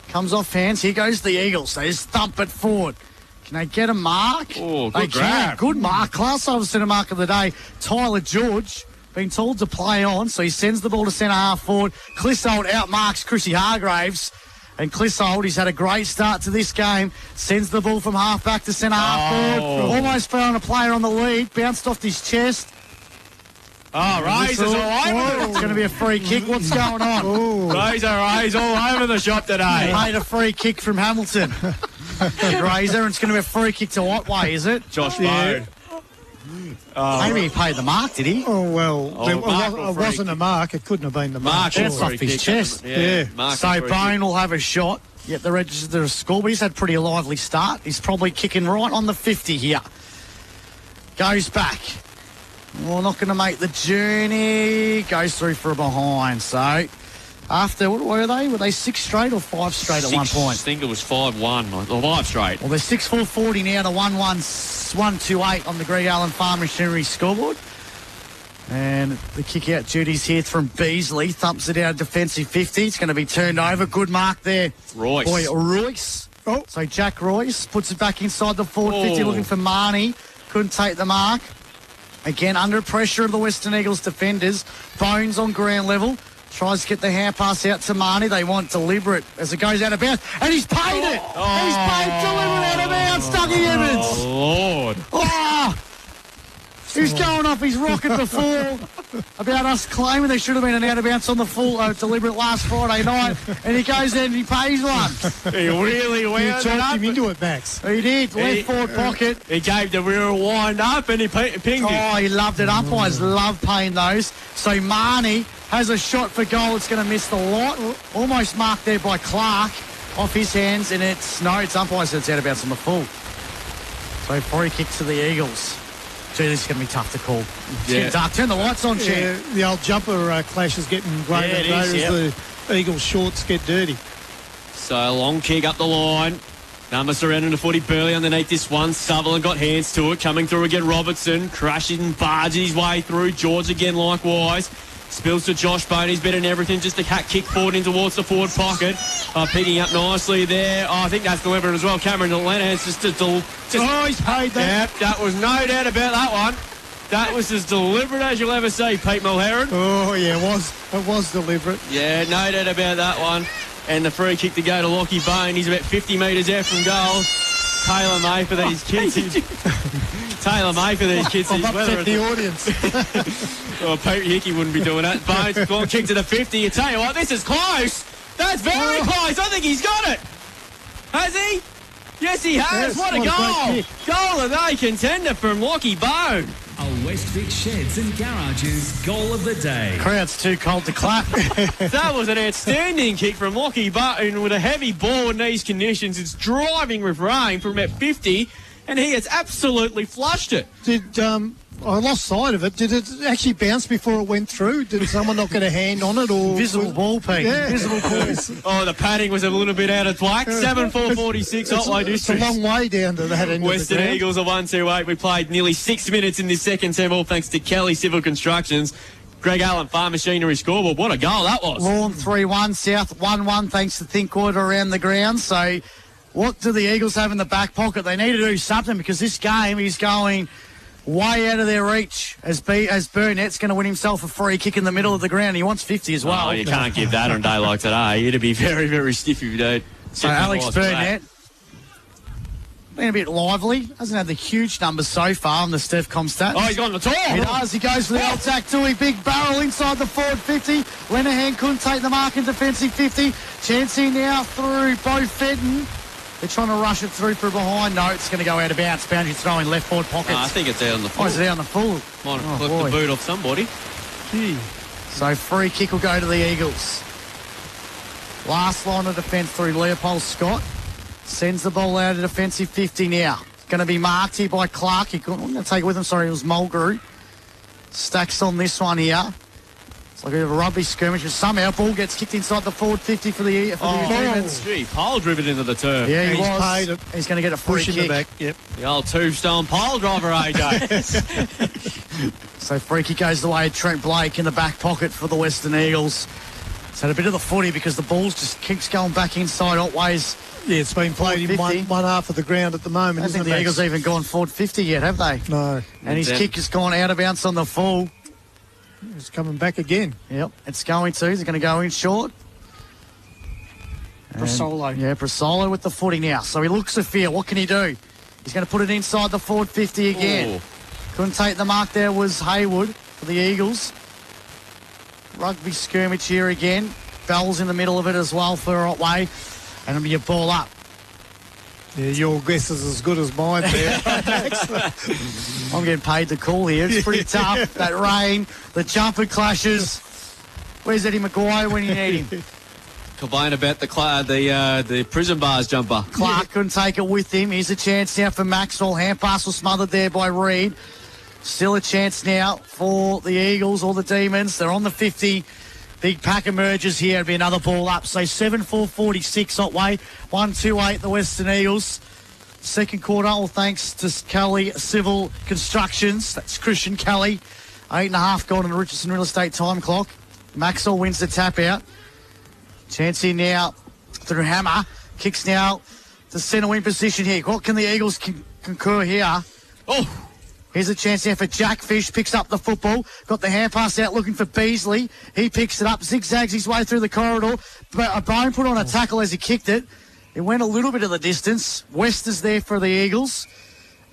Comes off hands. Here goes the Eagles. They just thump it forward. Can they get a mark? Oh, good grab. Good mark. Class over centre mark of the day. Tyler George being told to play on, so he sends the ball to centre half forward. Clissold outmarks Chrissy Hargraves. And Clissold, he's had a great start to this game. Sends the ball from half back to centre half forward. Almost fell on a player on the lead. Bounced off his chest. Oh, Razor's all over it. It's going to be a free kick. What's going on? Razor's all over the shop today. Paid a free kick from Hamilton. Razor, and it's going to be a free kick to Otway, is it? Josh Bone. Maybe he paid the mark, did he? Oh, well, it wasn't a mark. It couldn't have been the mark. That's off his chest. Yeah. So Bone will have a shot. Yet the register a score, but he's had a pretty lively start. He's probably kicking right on the 50 here. Goes back. Well, not going to make the journey. Goes through for a behind. So after, what were they? Were they 6 straight or 5 straight at one point? I think it was 5-1 or 5 straight. Well, they're 6-4-40 now to 1-1-1-2-8 on the Greg Allen Farm Machinery scoreboard. And the kick-out duties here from Beasley. Thumps it out of defensive 50. It's going to be turned over. Good mark there. Royce. Oh. So Jack Royce puts it back inside the forward 50, looking for Marnie. Couldn't take the mark. Again, under pressure of the Western Eagles defenders. Bones on ground level. Tries to get the hand pass out to Marnie. They want deliberate as it goes out of bounds. And he's paid it. He's paid deliberate out of bounds. Dougie Evans. Oh, Lord. Oh! He's going off his rocket before about us claiming there should have been an out of bounds on the full deliberate last Friday night. And he goes in and he pays one. He really You wound it talked up. him into it, Max. He did. Left forward pocket. He gave the real wind up and he pinged it. Oh, he loved it. Umpires love paying those. So Marnie has a shot for goal. It's going to miss the lot. Almost marked there by Clark off his hands. And it's umpires. It's out of bounds on the full. So free kick to the Eagles. Gee, this is going to be tough to call. It's getting dark. Turn the lights on, Champ. The old jumper clash is getting greater Yeah, it as is, the Eagles shorts get dirty. So long kick up the line. Numbers surrounding the footy. Burley underneath this one. Sutherland got hands to it. Coming through again, Robertson. Crashing, barging his way through. George again likewise. Spills to Josh Bone. He's better than everything. Just a kick forward in towards the forward pocket. Picking up nicely there. Oh, I think that's deliberate as well. Cameron Lanahan's just he's paid that. Yep, that was no doubt about that one. That was as deliberate as you'll ever see, Pete Mulherron. Oh, yeah, it was deliberate. Yeah, no doubt about that one. And the free kick to go to Lockie Bone. He's about 50 metres out from goal. Taylor May for these kids. Taylor May for these kids. I've upset the audience. Well, Pete Hickey wouldn't be doing that. Bones, long kick to the 50. You tell you what, this is close. That's very close. I think he's got it. Has he? Yes, he has. Yes, what a what a goal. great Goal of the day contender from Lockie Bone. A West Vic Sheds and Garages goal of the day. Crowd's too cold to clap. That was an outstanding kick from Lockie Bone with a heavy ball in these conditions. It's driving with rain from about 50, and he has absolutely flushed it. I lost sight of it. Did it actually bounce before it went through? Did someone not get a hand on it? Or Visible ball, Pete. Yeah. Visible balls. Oh, the padding was a little bit out of whack. 7-4-46, Otway District. It's a long way down to that end Western of the ground. Eagles are 1-2-8. We played nearly 6 minutes in this second term, all thanks to Kelly Civil Constructions. Greg Allen Farm Machinery scoreboard. What a goal that was. Lawn 3-1, South 1-1, thanks to Thinkwood around the ground. So what do the Eagles have in the back pocket? They need to do something because this game is going way out of their reach as Burnett's going to win himself a free kick in the middle of the ground. He wants 50 as well. Oh, you can't give that on a day like today. It'd be very, very stiff if you don't. So Alex Burnett, been a bit lively. Hasn't had the huge numbers so far on the Steph Comstat. Oh, he's gone the top. He does. He goes for the old tack too. Big barrel inside the forward 50. Lenahan couldn't take the mark in defensive 50. Chancey now through Bo Fedden. They're trying to rush it through for behind. No, it's going to go out of bounds. Boundary throw in left forward pocket. I think it's out on the full. Oh, is it out on the full? Might have clipped the boot off somebody. Gee. So free kick will go to the Eagles. Last line of defence through Leopold Scott. Sends the ball out of defensive 50 now. It's going to be marked here by Clark. He couldn't take it with him. Sorry, it was Mulgrew. Stacks on this one here. It's like a bit of a rugby skirmish, but somehow ball gets kicked inside the forward 50 for the Demons. Gee, pole driven into the turf. Yeah, he He's was. paid it. He's going to get a free Push in kick. the back. Yep. The old tombstone pole driver, AJ. So free kick goes the way of Trent Blake in the back pocket for the Western Eagles. It's had a bit of the footy because the ball just keeps going back inside Otway's. Yeah, it's been played in one half of the ground at the moment. I don't think isn't the it, Eagles Max? even gone forward 50 yet, have they? No. And his kick has gone out of bounds on the full. It's coming back again. Yep, it's going to. He's going to go in short. Brasolo. Yeah, Brasolo with the footy now. So he looks a fear. What can he do? He's going to put it inside the forward 50 again. Couldn't take the mark there was Haywood for the Eagles. Rugby skirmish here again. Bell's in the middle of it as well for Otway. And it'll be a ball up. Yeah, your guess is as good as mine there. I'm getting paid to call here. It's pretty tough. That rain, the jumper clashes. Where's Eddie Maguire when you need him? Complain about the prison bars jumper. Clark couldn't take it with him. Here's a chance now for Maxwell. Hand pass was smothered there by Reed. Still a chance now for the Eagles or the Demons. They're on the 50. Big pack emerges here. It'll be another ball up. So 7-4-46 Otway. 1-2-8 the Western Eagles. Second quarter, all thanks to Kelly Civil Constructions. That's Christian Kelly. 8.5 gone on the Richardson Real Estate time clock. Maxwell wins the tap out. Chance here now through Hammer. Kicks now to centre wing position here. What can the Eagles concur here? Oh! Here's a chance here for Jack Fish. Picks up the football. Got the hand pass out looking for Beasley. He picks it up. Zigzags his way through the corridor. But a bone put on a tackle as he kicked it. It went a little bit of the distance. West is there for the Eagles.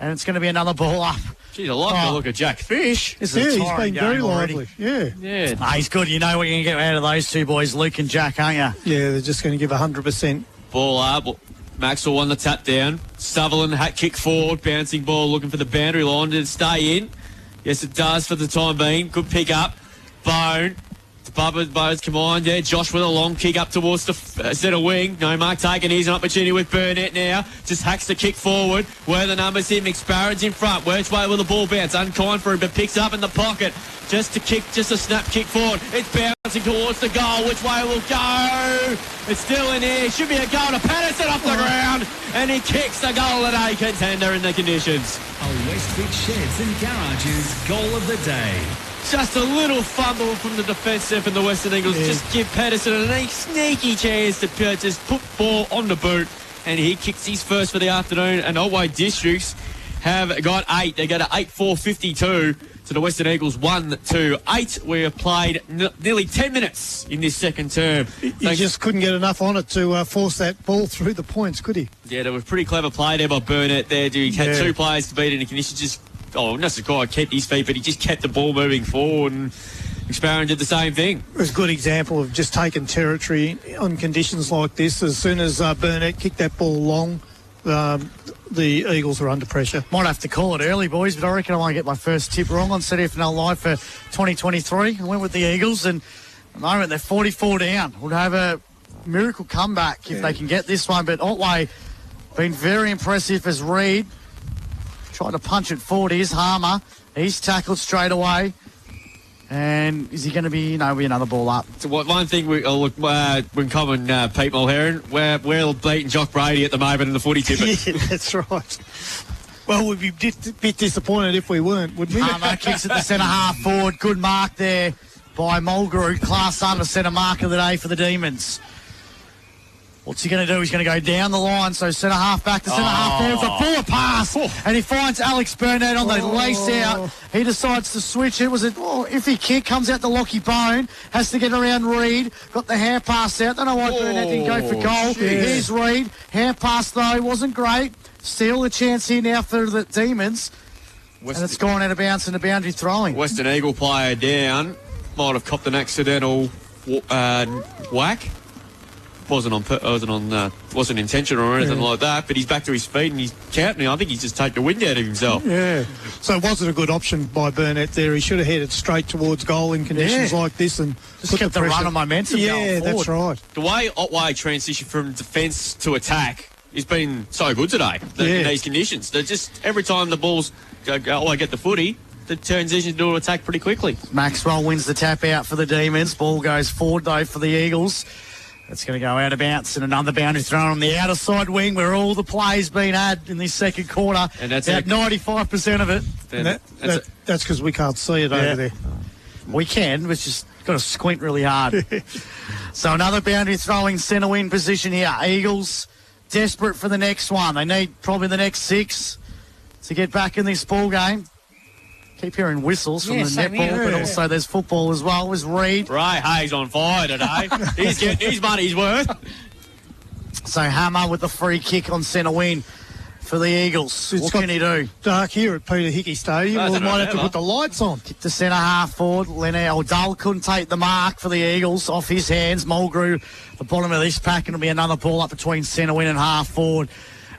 And it's going to be another ball up. Geez, I like the look of Jack Fish. He's been very lively. Yeah. He's good. You know what you can get out of those two boys, Luke and Jack, aren't you? Yeah, they're just going to give 100%. Ball up. Maxwell won the tap down. Sutherland hat kick forward. Bouncing ball looking for the boundary line. Did it stay in? Yes, it does for the time being. Good pick up. Bone. Bones come on there. Josh with a long kick up towards the centre wing. No mark taken. Here's an opportunity with Burnett now. Just hacks the kick forward. Where the numbers him. McSparron's in front. Works way with the ball bounce. Unkind for him, but picks up in the pocket. Just a snap kick forward. It's bouncing towards the goal. Which way will go? It's still in here. Should be a goal to Patterson off the ground. And he kicks the goal at a contender in the conditions. A Westwick Sheds and Garages goal of the day. Just a little fumble from the defence there from the Western Eagles. Yeah. Just give Patterson a sneaky chance to just put ball on the boot. And he kicks his first for the afternoon. And OtwayDistricts have got 8. They go to 8-4-52 to the Western Eagles 1-2-8. We have played nearly 10 minutes in this second term. He just couldn't get enough on it to force that ball through the points, could he? Yeah, there was a pretty clever play there by Burnett there. He had 2 players to beat in the conditions. Not the guy kept his feet, but he just kept the ball moving forward, and McSparron did the same thing. It was a good example of just taking territory on conditions like this. As soon as Burnett kicked that ball long, the Eagles were under pressure. Might have to call it early, boys, but I reckon I might get my first tip wrong on CDFNL Live for 2023. I went with the Eagles, and at the moment they're 44 down. Would have a miracle comeback if they can get this one, but Otway been very impressive as Reed tried to punch it forward. Here's Harmer. He's tackled straight away. And is he going to be, be another ball up? So one thing when common Pete Mulherron, we're beating Jock Brady at the moment in the footy tipper. Yeah, that's right. Well, we'd be a bit disappointed if we weren't, wouldn't we? Harmer kicks at the centre half forward. Good mark there by Mulgrew. Class under centre mark of the day for the Demons. What's he going to do? He's going to go down the line. So centre half back to centre half forward. It's a fuller pass. And he finds Alex Burnett on the lace out. He decides to switch. It was an iffy kick. Comes out the Lockie Bone. Has to get around Reed. Got the hand pass out. Don't know why Burnett didn't go for goal. Here's Reed. Hand pass though. Wasn't great. Still a chance here now for the Demons. And it's gone out of bounds in the boundary throwing. Western Eagle player down. Might have copped an accidental whack. Wasn't intentional or anything like that, but he's back to his feet and he's counting. I think he's just taken the wind out of himself. Yeah. So it wasn't a good option by Burnett there. He should have headed straight towards goal in conditions like this and just kept the run of momentum going forward. That's right. The way Otway transitioned from defence to attack has been so good today in these conditions. They're just every time the balls Otway get the footy, the transition to attack pretty quickly. Maxwell wins the tap out for the Demons. Ball goes forward though for the Eagles. It's going to go out of bounds and another boundary thrown on the outer side wing where all the plays been had in this second quarter. And that's about 95% of it. That's because we can't see it over there. We can, but just got to squint really hard. So another boundary throwing centre wing position here. Eagles desperate for the next one. They need probably the next 6 to get back in this ball game. Keep hearing whistles from the netball, but also there's football as well. There's Reed. Ray Hayes on fire today. He's getting his money's worth. So Hammer with the free kick on centre wing for the Eagles. What can he do? Dark here at Peter Hickey Stadium. We might have to put the lights on. Kick to centre half forward. Dull couldn't take the mark for the Eagles off his hands. Mulgrew, the bottom of this pack, and it'll be another ball up between centre wing and half forward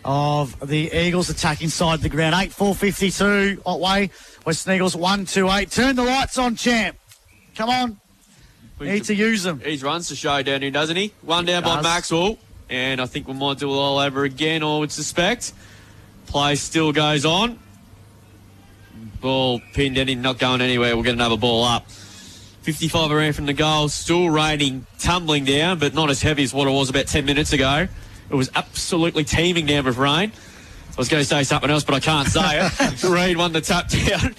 of the Eagles attack inside the ground. 8-4-52, Otway. Western Eagles 1-2-8. Turn the lights on, champ. Come on. Need to use them. He runs the show down here, doesn't he? One down by Maxwell. And I think we might do it all over again, I would suspect. Play still goes on. Ball pinned in, not going anywhere. We'll get another ball up. 55 around from the goal. Still raining, tumbling down, but not as heavy as what it was about 10 minutes ago. It was absolutely teeming down with rain. I was going to say something else, but I can't say it. Reid won the tap down.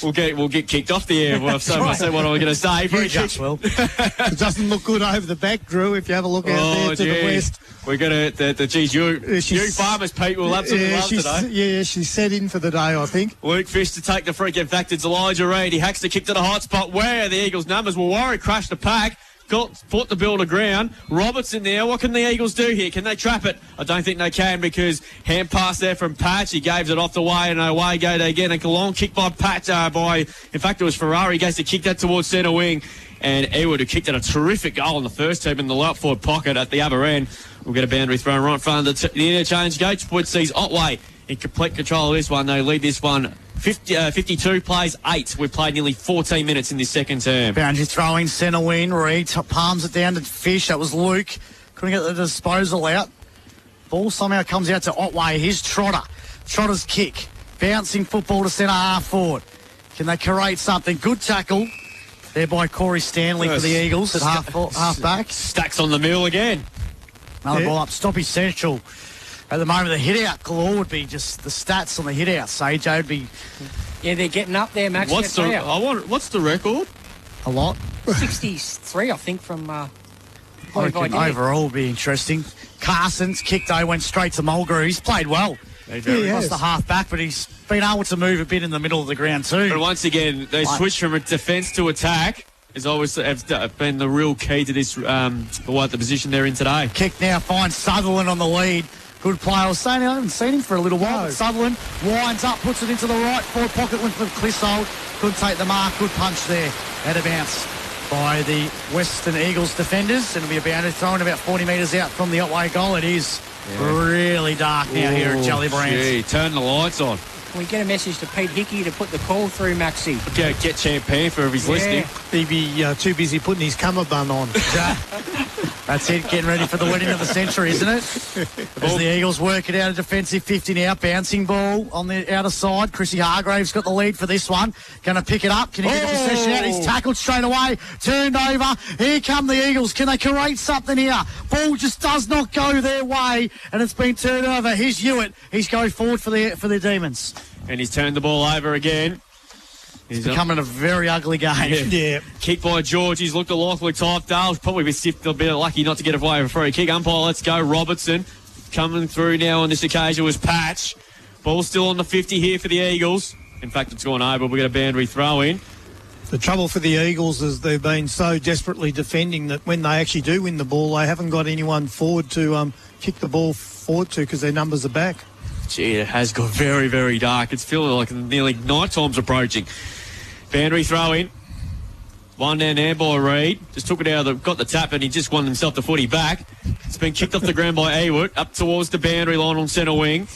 We'll get kicked off the air. Well, so I said what I was going to say. You just will. It doesn't look good over the back, Drew, if you have a look out there to the west. We're going to, you farmers, Pete, will absolutely love today. Yeah, she's set in for the day, I think. Luke Fish to take the free kick. In fact, it's Elijah Reid. He hacks the kick to the hot spot where the Eagles' numbers will worry. Crashed the pack. Put the ball to ground. Roberts in there. What can the Eagles do here? Can they trap it? I don't think they can because hand pass there from Patch. He gave it off the way and away go they again. A long kick by Patch. In fact, it was Ferrari. He goes to kick that towards centre wing. And Edward, who kicked at a terrific goal in the first team in the left forward pocket at the other end. We'll get a boundary thrown right in front of the interchange gate. Wood sees Otway in complete control of this one. They lead this one 52 plays 8. We've played nearly 14 minutes in this second term. Boundary throwing centre wing. Reid palms it down to Fish. That was Luke. Couldn't get the disposal out. Ball somehow comes out to Otway. Here's Trotter. Trotter's kick. Bouncing football to centre half forward. Can they create something? Good tackle there by Corey Stanley for the Eagles at half back. Stacks on the mill again. Another ball up. Stop essential. At the moment, the hit-out galore would be just the stats on the hit-out. Sage would be... Yeah, they're getting up there, Max. What's the record? A lot. 63, I think, from... I reckon overall would be interesting. Carson's kicked, went straight to Mulgrew. He's played well. Lost the half back, but he's been able to move a bit in the middle of the ground too. But once again, they switched from a defence to attack. Has always been the real key to this, the position they're in today. Kick now finds Sutherland on the lead. Good play. I was saying I haven't seen him for a little while. No. Sutherland winds up, puts it into the right forward pocket with Clissold. Couldn't take the mark. Good punch there. Out of bounce by the Western Eagles defenders. It'll be a boundary thrown about 40 metres out from the Otway goal. It is really dark now here at Jelly Brands. Turn the lights on. Can we get a message to Pete Hickey to put the call through, Maxie? Okay, get champagne for if he's listening. He'd be too busy putting his cummerbund on. That's it, getting ready for the wedding of the century, isn't it? As the Eagles work it out, a defensive 50 now. Bouncing ball on the outer side. Chrissy Hargrave's got the lead for this one. Going to pick it up. Can he get the possession out? He's tackled straight away. Turned over. Here come the Eagles. Can they create something here? Ball just does not go their way, and it's been turned over. Here's Hewitt. He's going forward for the Demons. And he's turned the ball over again. It's becoming a very ugly game. Yeah. Kick by George. He's looked a likely type. Dale's probably a bit lucky not to get away with a free kick. Umpire, let's go. Robertson coming through now on this occasion was Patch. Ball still on the 50 here for the Eagles. In fact, it's gone over. We've got a boundary throw in. The trouble for the Eagles is they've been so desperately defending that when they actually do win the ball, they haven't got anyone forward to kick the ball forward to because their numbers are back. Gee, it has got very, very dark. It's feeling like nearly night time's approaching. Boundary throw in. One down there by Reid. Just took it out got the tap and he just won himself the footy back. It's been kicked off the ground by Ewart up towards the boundary line on centre wing.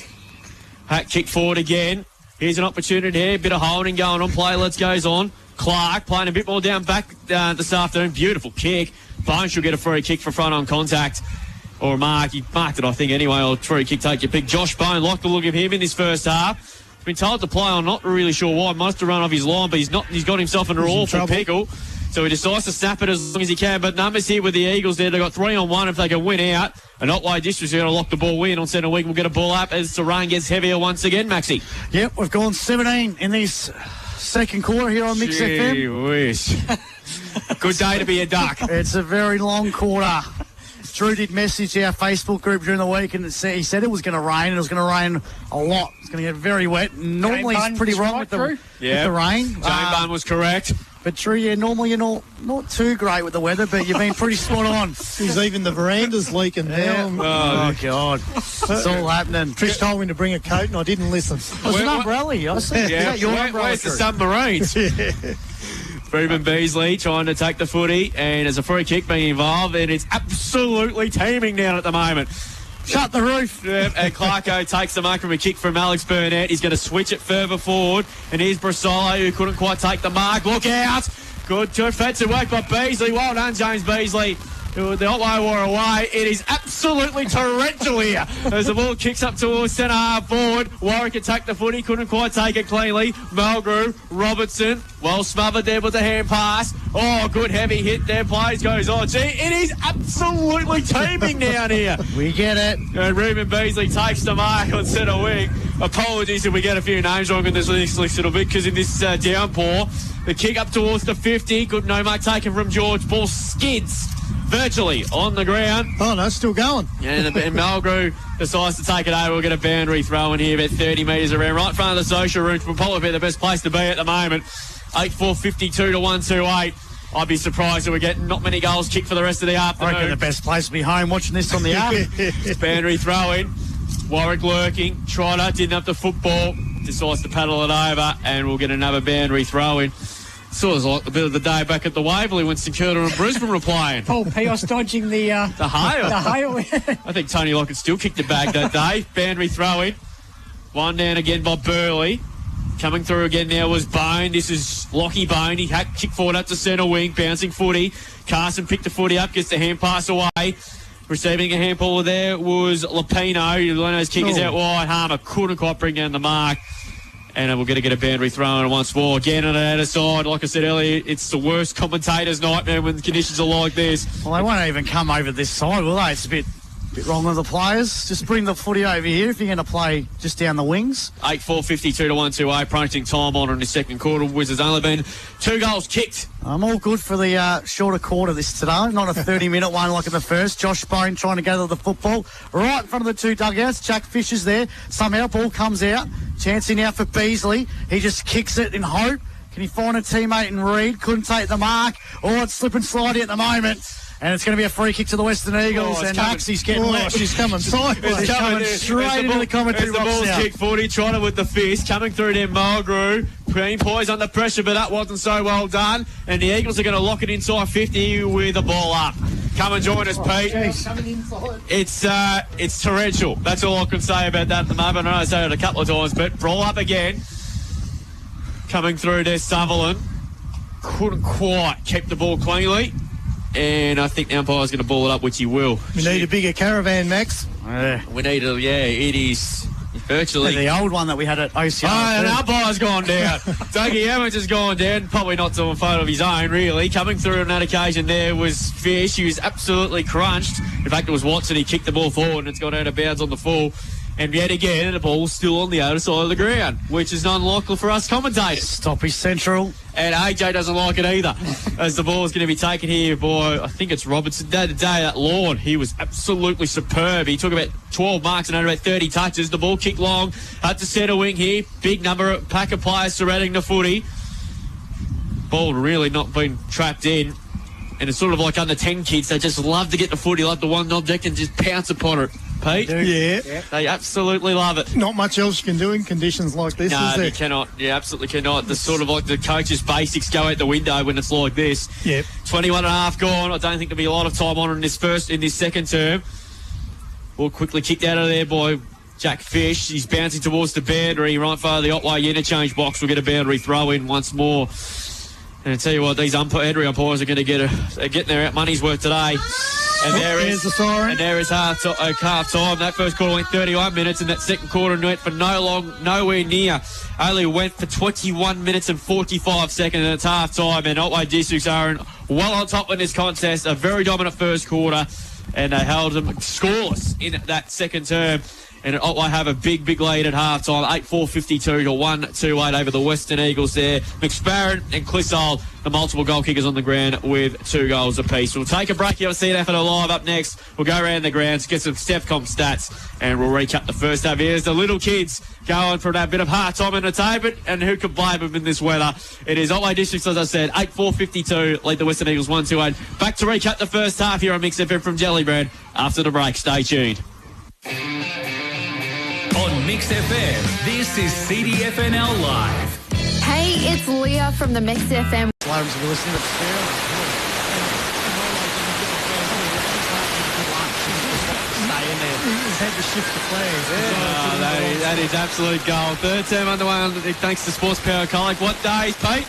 Hat kick forward again. Here's an opportunity here. Bit of holding going on. Play let's goes on. Clark playing a bit more down back this afternoon. Beautiful kick. Bones will get a free kick for front on contact. Or mark. He marked it, I think, anyway. Or free kick, take your pick. Josh Bone, like the look of him in this first half. Been told to play. I'm not really sure why. Must have run off his line, but he's not. He's got himself in an awful pickle. So he decides to snap it as long as he can. But numbers here with the Eagles there. They've got 3-on-1 if they can win out. And OtwayDistrict's going to lock the ball in on centre wing. We'll get a ball up as the rain gets heavier once again, Maxie. Yep, we've gone 17 in this second quarter here on Mix FM. Wish. Good day to be a duck. It's a very long quarter. Drew did message our Facebook group during the week and he said it was going to rain and it was going to rain a lot. It's going to get very wet. Normally he's pretty wrong with the rain. Jane Bunn was correct. But Drew, yeah, normally you're not too great with the weather, but you've been pretty spot on. He's even the veranda's leaking now. Oh, God. It's all happening. Trish told me to bring a coat and I didn't listen. It was an umbrella, I see. Yeah, Your umbrella, where's the Drew? submarines? Ruben Beasley trying to take the footy, and there's a free kick being involved, and it's absolutely teeming down at the moment. Shut the roof. Yeah, and Clarko takes the mark from a kick from Alex Burnett. He's going to switch it further forward, and here's Brasolo, who couldn't quite take the mark. Look out! Good defensive work by Beasley. Well done, James Beasley. The Otway wore away. It is absolutely torrential here as the ball kicks up towards centre half forward. Warwick can take the footy, couldn't quite take it cleanly. Mulgrew, Robertson, well smothered there with the hand pass. Oh, good heavy hit there. Plays goes on. Gee, it is absolutely teeming down here. We get it. And Ruben Beasley takes the mark on centre wing. Apologies if we get a few names wrong in this little bit, because in this downpour, the kick up towards the 50. Good no mark taken from George. Ball skids virtually on the ground. Oh, no, still going. And Mulgrew decides to take it over. We'll get a boundary throw in here about 30 metres around, right in front of the social room. Will probably be the best place to be at the moment. 8-4-52 to 128. I'd be surprised if we get not many goals kicked for the rest of the I afternoon. reckon the best place to be home watching this on the app. Boundary throw in. Warwick lurking. Trotter didn't have the football. Decides to paddle it over, and we'll get another boundary throw in. Sort of like a bit of the day back at the Waverley when St Kilda and Brisbane were playing. Paul Pios dodging the hail. The hail. I think Tony Lockett still kicked it back that day. Boundary throw in. One down again by Burley. Coming through again now was Bone. This is Lockie Bone. He had kicked forward up to centre wing. Bouncing footy. Carson picked the footy up. Gets the hand pass away. Receiving a handball there was Lapino. Leno's kick is out wide. Harmer couldn't quite bring down the mark. And we're going to get a boundary thrown once more. Again on the other side. Like I said earlier, it's the worst commentator's nightmare when the conditions are like this. Well, they won't even come over this side, will they? It's a bit wrong with the players. Just bring the footy over here if you're going to play just down the wings. 8-4-52 to 128. Approaching time on in the second quarter. Wizards only been 2 goals kicked. I'm all good for the shorter quarter this today. Not a 30-minute one like in the first. Josh Bone trying to gather the football right in front of the 2 dugouts. Jack Fisher's there. Somehow ball comes out. Chancey now for Beasley. He just kicks it in hope. Can he find a teammate in Reed? Couldn't take the mark. Oh, it's slip and slidey at the moment. And it's going to be a free kick to the Western Eagles. And Maxie's getting wet. She's coming sideways. She's coming straight into the commentary box ball's now. kicked 40, Trotter with the fist, coming through there, Mulgrew. Putting poise under pressure, but that wasn't so well done. And the Eagles are going to lock it inside 50 with the ball up. Come and join us, Pete. It's torrential. That's all I can say about that at the moment. I know I said it a couple of times, but ball up again. Coming through there, Sutherland. Couldn't quite keep the ball cleanly. And I think the umpire's going to ball it up, which he will. We need a bigger caravan, Max. We need a, it is virtually. The old one that we had at OCR. Oh, and umpire's gone down. Dougie Evans has gone down. Probably not to a photo of his own, really. Coming through on that occasion there was Fish. He was absolutely crunched. In fact, it was Watson. He kicked the ball forward and it's gone out of bounds on the full. And yet again, the ball's still on the outer side of the ground, which is unlikely for us commentators. Stoppage Central. And AJ doesn't like it either, as the ball is going to be taken here by, I think it's Robertson. Day to day, that Lord, he was absolutely superb. He took about 12 marks and had about 30 touches. The ball kicked long, up to centre wing here. Big number of pack of players surrounding the footy. Ball really not been trapped in. And it's sort of like under 10 kids. They just love to get the footy like the one object and just pounce upon it. Pete? Yeah. They absolutely love it. Not much else you can do in conditions like this, No, is there? you cannot. You absolutely cannot. The sort of like the coach's basics go out the window when it's like this. Yep. 21 and a half gone. I don't think there'll be a lot of time on in this second term. Ball quickly kicked out of there by Jack Fish. He's bouncing towards the boundary right in front of the Otway interchange box. We'll get a boundary throw in once more. And I tell you what, these entry umpires are going to getting their money's worth today. And There's the siren. And there is half time. That first quarter went 31 minutes, and that second quarter went for nowhere near. Only went for 21 minutes and 45 seconds, and it's half time. And OtwayDistrict are well on top in this contest. A very dominant first quarter, and they held them scoreless in that second term. And Otway have a big lead at half-time, 8-4-52 to 1-2-8 over the Western Eagles there. McSparron and Clissold, the multiple goal kickers on the ground with 2 goals apiece. We'll take a break. You'll see it for live up next. We'll go around the grounds, get some StepCom stats, and we'll recap the first half. Here's the little kids going for that bit of half-time entertainment, and who could blame them in this weather? It is Otway District, as I said, 8-4-52, lead the Western Eagles 1-2-8. Back to recap the first half here on Mix FM from Jellybread after the break. Stay tuned. On Mix FM, this is CDFNL Live. Hey, it's Leah from the Mix FM. Players will listen to the He's had to shift the flags. That is absolute gold. Third term underway thanks to Sports Power Colac. What days, Pete?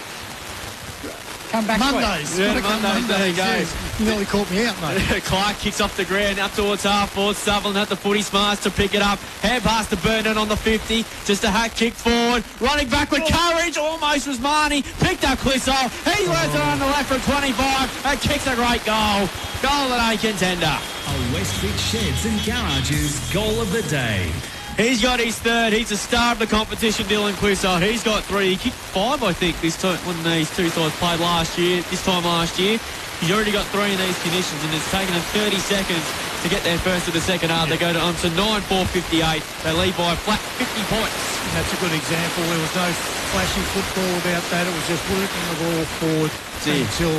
Come back Mondays. Yeah, Mondays. There you go. Yes. You nearly caught me out, mate. Clark kicks off the ground up towards half forward. Sutherland had the footy smarts to pick it up. Hand pass to Burnett on the 50. Just a hack kick forward. Running back with courage. Almost was Marnie. Picked up Clissold. He lets it on the left from 25 and kicks a great goal. Goal of the day contender. A Westvic Sheds and Garages Goal of the Day. He's got his third. He's the star of the competition, Dylan Clissold. He's got 3. He kicked 5, I think, this time when these two sides played this time last year. He's already got 3 in these conditions, and it's taken him 30 seconds to get there first in the second half. They go on to 9-4-58. They lead by a flat 50 points. And that's a good example. There was no flashy football about that. It was just working the ball forward until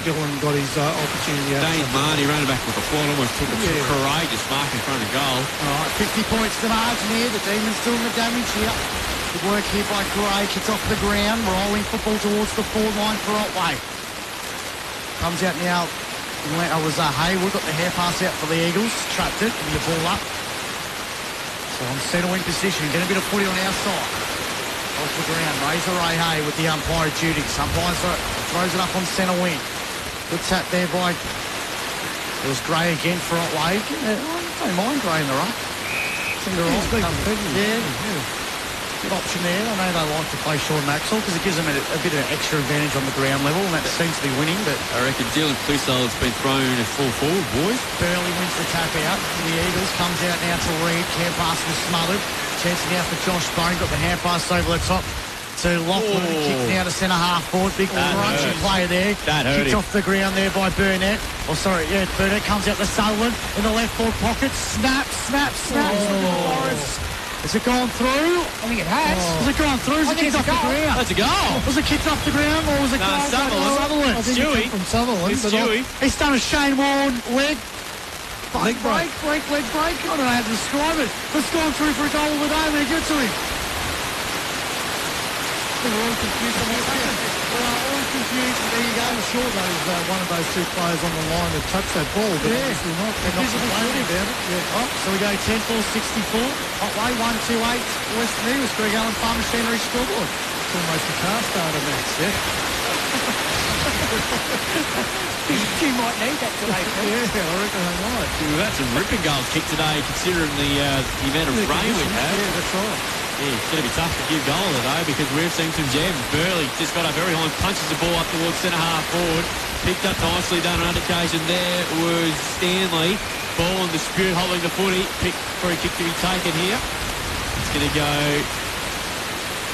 Dylan got his opportunity. Dane Marnie ran back with the floor, almost took a courageous mark in front of goal. All right, 50 points to margin here. The Demons doing the damage here. Good work here by Gray. Kicks off the ground. Rolling football towards the forward line for Otway. Comes out now. It was Hayward. Got the hair pass out for the Eagles. Trapped it. Give me the ball up. So on centre wing position. Get a bit of footy on our side. Off the ground. Razor Ray Hay with the umpire duties. Umpire throws it up on centre wing. Good tap there by... It was Gray again for Otway. I don't mind Gray in the ruck. Good option there. I know they like to play Sean Maxwell because it gives them a bit of an extra advantage on the ground level, and that seems to be winning. But I reckon Dylan Clissold's been thrown at full forward, boys. Burley wins the tap out for the Eagles. Comes out now to Reed. Hand pass was smothered. Chance now for Josh Bone. Got the hand pass over the top to Lachlan. Kick now to centre half forward. Big crunchy player there. That hurt Kicked him. off the ground there by Burnett. Burnett comes out to Sutherland in the left forward pocket. Snap. Has it gone through? I think it has. Has it gone through? Was it kicked off the ground? That's a goal. Was it kicked off the ground or was it goal? Sutherland. I think it came from Sutherland. It's Stewie. He's done a Shane Warne leg break. I don't know how to describe it. It's gone through for a goal of the day when he gets to him. We're all confused on what's happened. All confused. There you go. I'm sure one of those two players on the line had touched that ball, but obviously not. They're not complaining about it. Yeah. Oh, so we go 10-4-64. Otway 1-2-8. Western Eagles. Greg Allen Farm Machinery scoreboard. It's almost a car starter match, yeah? You might need that today, Phil. Yeah, I reckon they might. We've had some ripping goals kicked today, considering the amount of rain we've had. Yeah, that's right. Yeah, it's going to be tough to give goal today because we've seen some gems. Burley just got up very high, punches the ball up towards centre half forward. Picked up nicely, done on occasion. There was Stanley. Ball on the spirit, holding the footy. Pick for a kick to be taken here. It's going to go...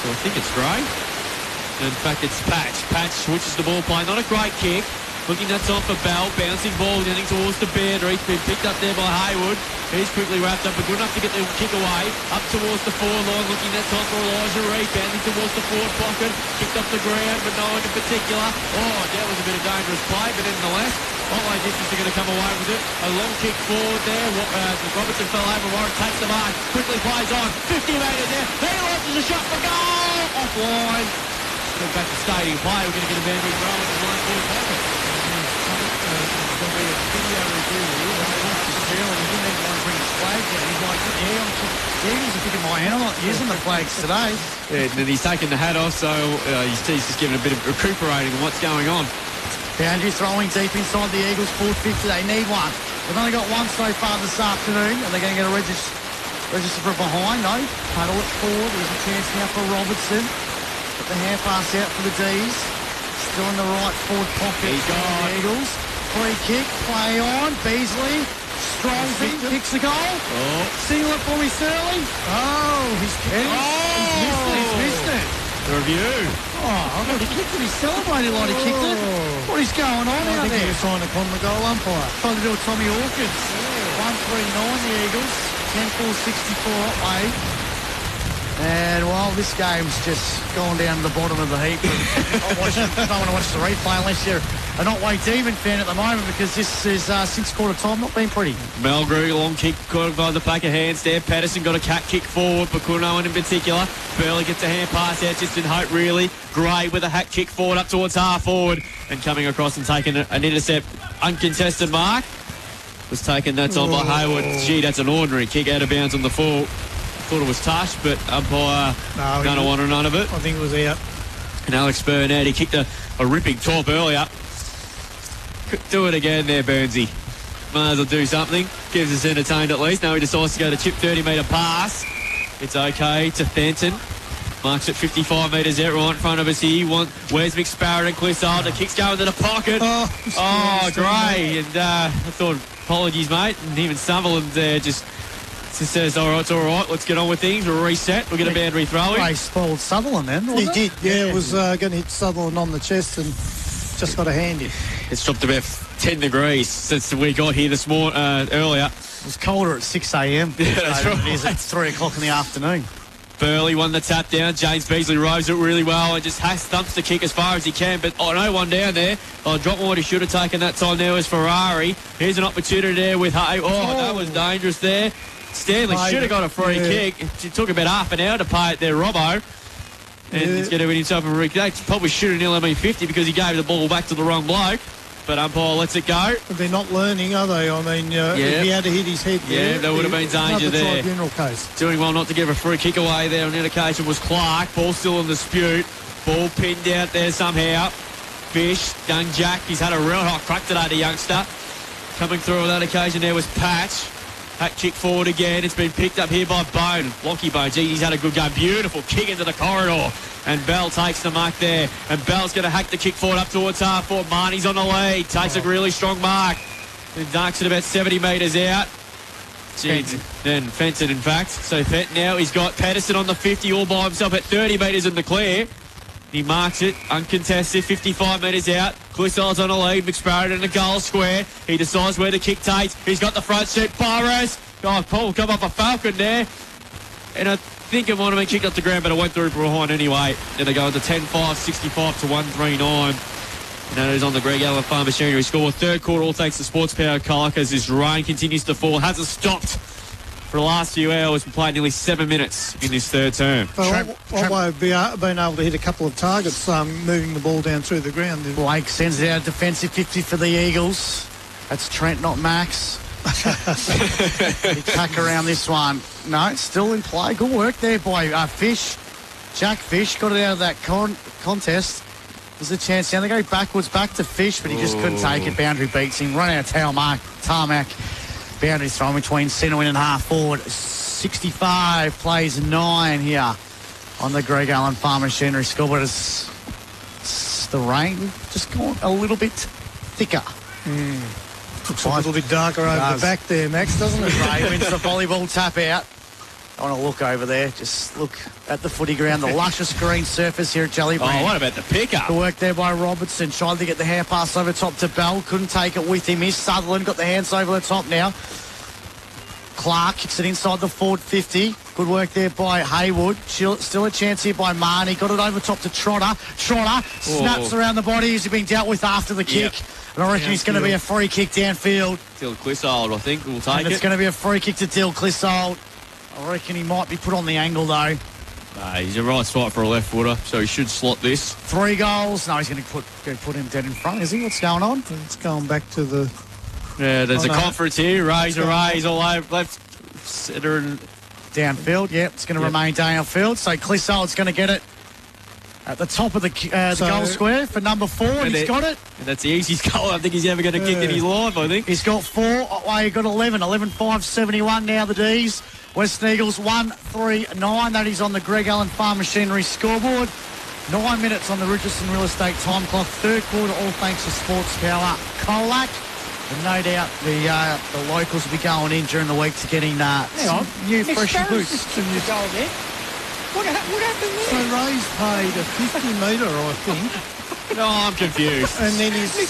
Well, I think it's Gray. In fact, it's Patch. Patch switches the ball play. Not a great kick. Looking that's on for Bell. Bouncing ball getting towards the bear. He's been picked up there by Hayward. He's quickly wrapped up, but good enough to get the kick away. Up towards the forward line. Looking that's on for Elijah Reid. Bouncing towards the forward pocket. Kicked off the ground, but no one in particular. Oh, that was a bit of dangerous play, but nonetheless, Otway District are going to come away with it. A long kick forward there. Robertson fell over. Warren takes the mark. Quickly plays on. 50 metres there. He launches a shot for goal. Offline. Get back to stadium play. We're going to get a bandage roll in the line forward pocket. There'll be a video review here. He didn't even want to bring his flag down. He's like, the Eagles are picking my hand. I'm not using the flags today. Yeah, and he's taken the hat off, so he's just giving a bit of recuperating on what's going on. Boundary throwing deep inside the Eagles. 450. They need one. They've only got one so far this afternoon. Are they going to get a register from behind? No. Paddle it forward. There's a chance now for Robertson. Put the hand pass out for the D's. Still in the right forward pocket. He's gone. The Eagles. Free kick. Play on. Beasley. strolls in, kicks the goal. Oh. Single it for me, Surly. He's missed it. The review. I thought he kicked it. He celebrated like he kicked it. What is going on I out think he there? was trying to con the goal umpire. Trying to do a Tommy Hawkins. 139 the Eagles. 10-4-64 Otway. And, well, this game's just gone down to the bottom of the heap. I don't want to watch the replay unless you're an Otway Demon fan at the moment, because this is, since quarter time, not been pretty. Melgrew, long kick, caught by the pack of hands there. Patterson got a cat kick forward, but couldn't no one in particular. Burley gets a hand pass out, just in hope, really. Gray with a hat kick forward up towards half forward, and coming across and taking an intercept. Uncontested mark. Was taken, that's on by Hayward. Gee, that's an ordinary kick out of bounds on the full. Thought it was touched, but umpire don't want none of it. I think it was out. And Alex Burnett, he kicked a ripping top earlier. Could do it again there, Burnsy. Might as well do something. Gives us entertained at least. Now he decides to go to chip 30-metre pass. It's okay to Fenton. Marks at 55 metres out right in front of us here. Where's McSparrett and Clissold? The kick's going to the pocket. Gray. And I thought, apologies, mate. And even Sutherland there just says, all right, it's all right. Let's get on with things. We'll reset. We'll get a boundary throw in. Gray spoiled Sutherland then, wasn't He did, yeah. It was going to hit Sutherland on the chest and just got a hand in. It's dropped about 10 degrees since we got here this morning, earlier. It was colder at 6 a.m. Yeah, that's right. It is at 3 o'clock in the afternoon. Burley won the tap down. James Beasley rose it really well and just stumps the kick as far as he can. But no one down there. Dropping what he should have taken that time there was Ferrari. Here's an opportunity there with Hay. That was dangerous there. Stanley should have got a free kick. It took about half an hour to pay it there, Robbo. And he's going to win himself a free kick. Probably should have nearly been 50 because he gave the ball back to the wrong bloke. But umpire lets it go. But they're not learning, are they? I mean, if he had to hit his head there, there would have been danger there. Tribunal case. Doing well not to give a free kick away there on that occasion was Clark. Ball still in dispute. Ball pinned out there somehow. Fish, young Jack. He's had a real hot crack today, the youngster. Coming through on that occasion there was Patch. Hat kick forward again. It's been picked up here by Bone. Lockie Bone. Gee, he's had a good game. Beautiful kick into the corridor. And Bell takes the mark there. And Bell's going to hack the kick forward up towards half forward. Marnie's on the lead. Takes a really strong mark. And dunks it about 70 metres out. Then Fenton, in fact. So Fenton now, he's got Patterson on the 50 all by himself at 30 metres in the clear. He marks it, uncontested, 55 metres out. Clissold's on the lead, McSparrett in the goal square. He decides where the kick takes. He's got the front seat, Barres. Paul come up a Falcon there. And I think it might have been kicked up the ground, but it went through behind anyway. Then they go into 10-5, 65 to 139. And that is on the Greg Allen Farm Machinery score. Third quarter, all thanks to Sports Power Colac as this rain continues to fall. Hasn't stopped for the last few hours. We played nearly 7 minutes in this third term. I've been able to hit a couple of targets moving the ball down through the ground. Blake sends it out, defensive 50 for the Eagles. That's Trent, not Max. Attack around this one. No, it's still in play. Good work there by Fish. Jack Fish got it out of that contest. There's a chance now. They go backwards, back to Fish, but he just couldn't take it. Boundary beats him. Run out of tarmac. Boundary thrown between centre wing and half forward. 65 plays 9 here on the Greg Allen Farm Machinery scoreboard. It's the rain just gone a little bit thicker. Looks a little bit darker over the back there, Max, doesn't it? Ray wins the volleyball tap out. I want to look over there. Just look at the footy ground, the luscious green surface here at Jellybrand. What about the pickup? The work there by Robertson. Tried to get the hand pass over top to Bell. Couldn't take it with him. Here's Sutherland. Got the hands over the top now. Clark kicks it inside the forward 50. Good work there by Hayward. Still a chance here by Marnie. Got it over top to Trotter. Trotter snaps around the body. He's been dealt with after the kick. And I reckon he's going to be a free kick downfield. Dill Clissold, I think, will take it. It's going to be a free kick to Dill Clissold. I reckon he might be put on the angle, though. He's a right side for a left footer, so he should slot this. 3 goals. No, he's going to put him dead in front, is he? What's going on? It's going back to the... Yeah, there's a conference here. Raise all over left centre and... Downfield, it's going to remain downfield. So Clissold's going to get it at the top of the goal square for number 4, and he's got it. And that's the easiest goal I think he's ever going to kick in his life, I think. He's got 4. He got 11. 11-5, 71 now, the D's. Western Eagles 1-3-9. That is on the Greg Allen Farm Machinery scoreboard. 9 minutes on the Richardson Real Estate time clock. Third quarter, all thanks to Sports Power Colac. And no doubt the locals will be going in during the week to getting some new fresh boots. Some new goal there. What happened So there? Ray's paid a 50-metre, I think. No, I'm confused. And then he's... Mick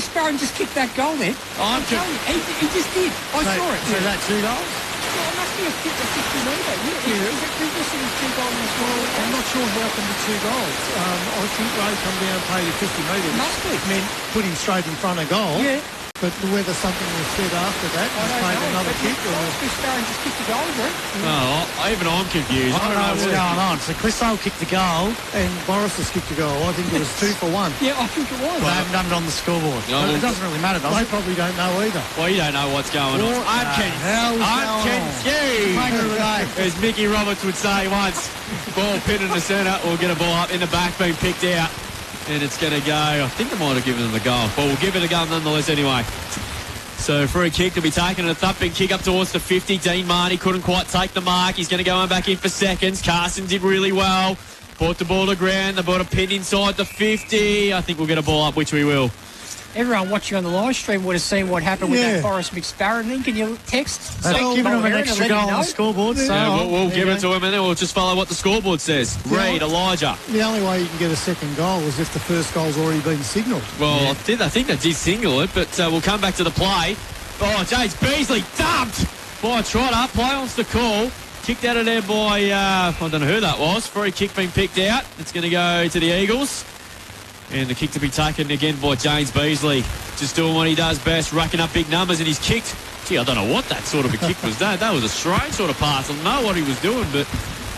Sparrow just kicked that goal there. I'm telling you, he just did. I saw it. So that 2 goals? Well, it must be a 50-metre. This is 2 goals in a small. I'm not sure how can be 2 goals. I think Ray come down and paid a 50 metre. Must be. Meant put him straight in front of goal. Yeah. But whether something was said after that, I he's don't paid know. another kick. Mick Sparrow just kicked the goal, Greg. No, even I'm confused. I don't know what's going on. So Chris Hale kicked the goal. And Boris has kicked a goal. I think it was 2 for 1. Yeah, I think it was. They haven't done it on the scoreboard. No, But it doesn't really matter, does They it? probably don't know either. Well, you don't know what's going on. What the hell's going on? Player of the day. As Mickey Roberts would say once, ball pinned in the centre, or get a ball up in the back, being picked out. And it's going to go, I think they might have given them the goal. But we'll give it a go nonetheless anyway. So free kick to be taken, a thumping kick up towards the 50. Dean Marnie couldn't quite take the mark. He's going to go on back in for seconds. Carson did really well. Brought the ball to ground. They brought a pin inside the 50. I think we'll get a ball up, which we will. Everyone watching on the live stream would have seen what happened with that Forrest McSparrow thing. Can you text? They've given him an extra goal on the scoreboard. So Yeah, we'll give it to him, and then we'll just follow what the scoreboard says. Reid, Elijah. The only way you can get a second goal is if the first goal's already been signalled. Well, I think they did signal it, but we'll come back to the play. Oh, James Beasley dumped by Trotter. Play on the call. Kicked out of there by, I don't know who that was. Free kick being picked out. It's going to go to the Eagles. And the kick to be taken again by James Beasley. Just doing what he does best, racking up big numbers, and he's kicked. Gee, I don't know what that sort of a kick was. That was a strange sort of pass. I don't know what he was doing, but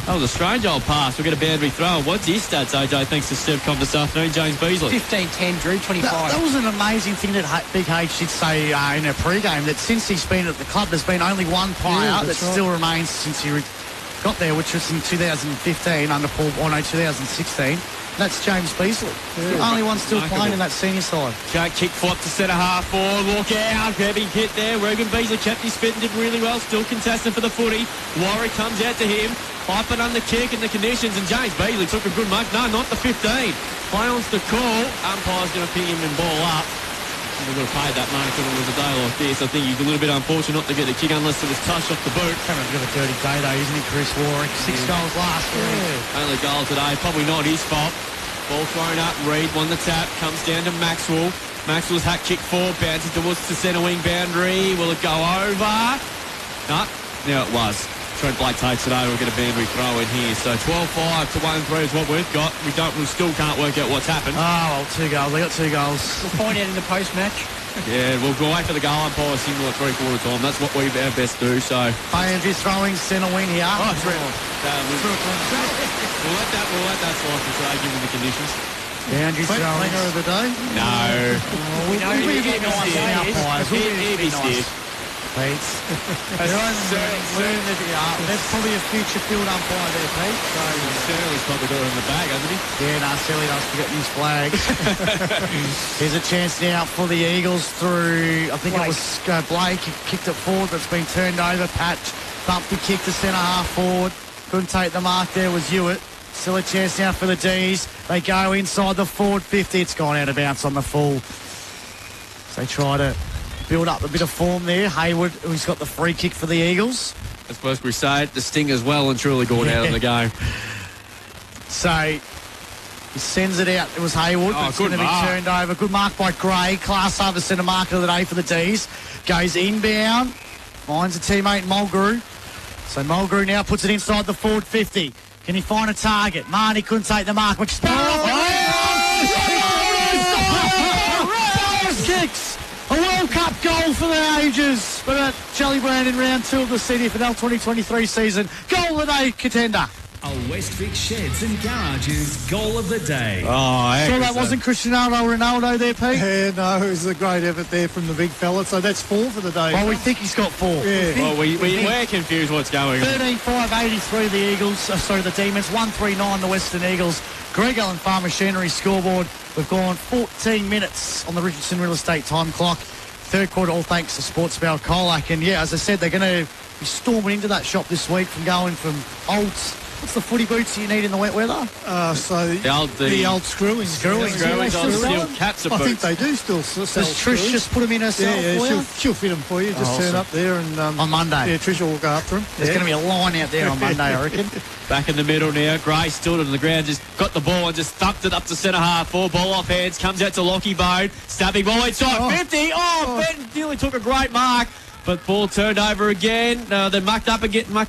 that was a strange old pass. We'll get a boundary throw. What's his stats, AJ, thanks to Stevcom this afternoon? James Beasley. 15-10, Drew, 25. That was an amazing thing that Big H did say in a pre-game, that since he's been at the club, there's been only one player that still remains since he got there, which was in 2015 under Paul Bono, 2016. That's James Beasley. The only one still playing in that senior side. Kick flop to centre half forward. Walk out. Heavy hit there. Regan Beasley kept his fit and did really well. Still contesting for the footy. Warwick comes out to him. Pipe it on the kick and the conditions. And James Beasley took a good mark. No, not the 15. Play on's the call. Umpire's going to ping him and ball up. We've got to pay that money because it was a day like this. I think he's a little bit unfortunate not to get the kick unless it was touched off the boot. Having a bit of a dirty day though, isn't he, Chris Warwick? 6 goals last week. Only goal today. Probably not his fault. Ball thrown up. Reid won the tap. Comes down to Maxwell. Maxwell's hat kick forward. Bounces towards the centre wing boundary. Will it go over? No. Now it was. Trent Blake takes it over. We'll get a boundary throw in here. So 12-5 to 1-3 is what we've got. We still can't work out what's happened. Oh, well, 2 goals. They got 2 goals. We'll find out in the post-match. Yeah, we'll go wait for the goal umpire signal at 3/4 time. That's what we our best do. So Andrew throwing centre wing here. we'll let that slide for today, given the conditions. Andrew throwing. Player of the day? No. We know We'll be a you bit get nice nice now, days. boys. We'll He'd be stiff. Pete. There's probably a future field umpire there, Pete. Sterling's probably got it in the bag, hasn't he? Yeah, no, Silly does forget his flags. Here's a chance now for the Eagles through, I think it was Blake. He kicked it forward, but it's been turned over. Patch bumped the kick to centre half forward. Couldn't take the mark there, was Hewitt. Still a chance now for the D's. They go inside the forward 50. It's gone out of bounds on the full. So they try to build up a bit of form there. Hayward, who's got the free kick for the Eagles. I suppose we say it, the Stingers well and truly gone out of the game. So he sends it out. It was Hayward. It's going to be turned over. Good mark by Gray. Class over centre marker of the day for the D's. Goes inbound. Finds a teammate, Mulgrew. So Mulgrew now puts it inside the forward 50. Can he find a target? Marnie couldn't take the mark. Kicks. A World Cup goal for the ages for that Jelly Brand in round 2 of the CDFNL 2023 season. Goal of the day contender. A West Vic Sheds and Garages goal of the day. Oh, So that wasn't Cristiano Ronaldo there, Pete? Yeah, no, it was a great effort there from the big fella. So that's 4 for the day. Well, we think he's got 4. Yeah. Well, we're confused what's going on. 13-5-83 the Eagles, the Demons, 139 the Western Eagles. Greg Allen Farm Machinery scoreboard. We've gone 14 minutes on the Richardson Real Estate time clock. Third quarter, all thanks to Sports Bell Colac. And yeah, as I said, they're going to be storming into that shop this week from going from old What's the footy boots you need in the wet weather? The old screwing. Screwing. Steel caps of I boots. think they do still sell Does Trish screws. just put them in herself for you? She'll fit them for you. Just turn up there and... on Monday. Yeah, Trish will look after them. There's going to be a line out there on Monday, I reckon. Back in the middle now. Gray stood on the ground, just got the ball and just thumped it up to centre half. Ball off hands, comes out to Lockie Bone. Stabbing ball inside 50. Ben nearly took a great mark. But ball turned over again. They mucked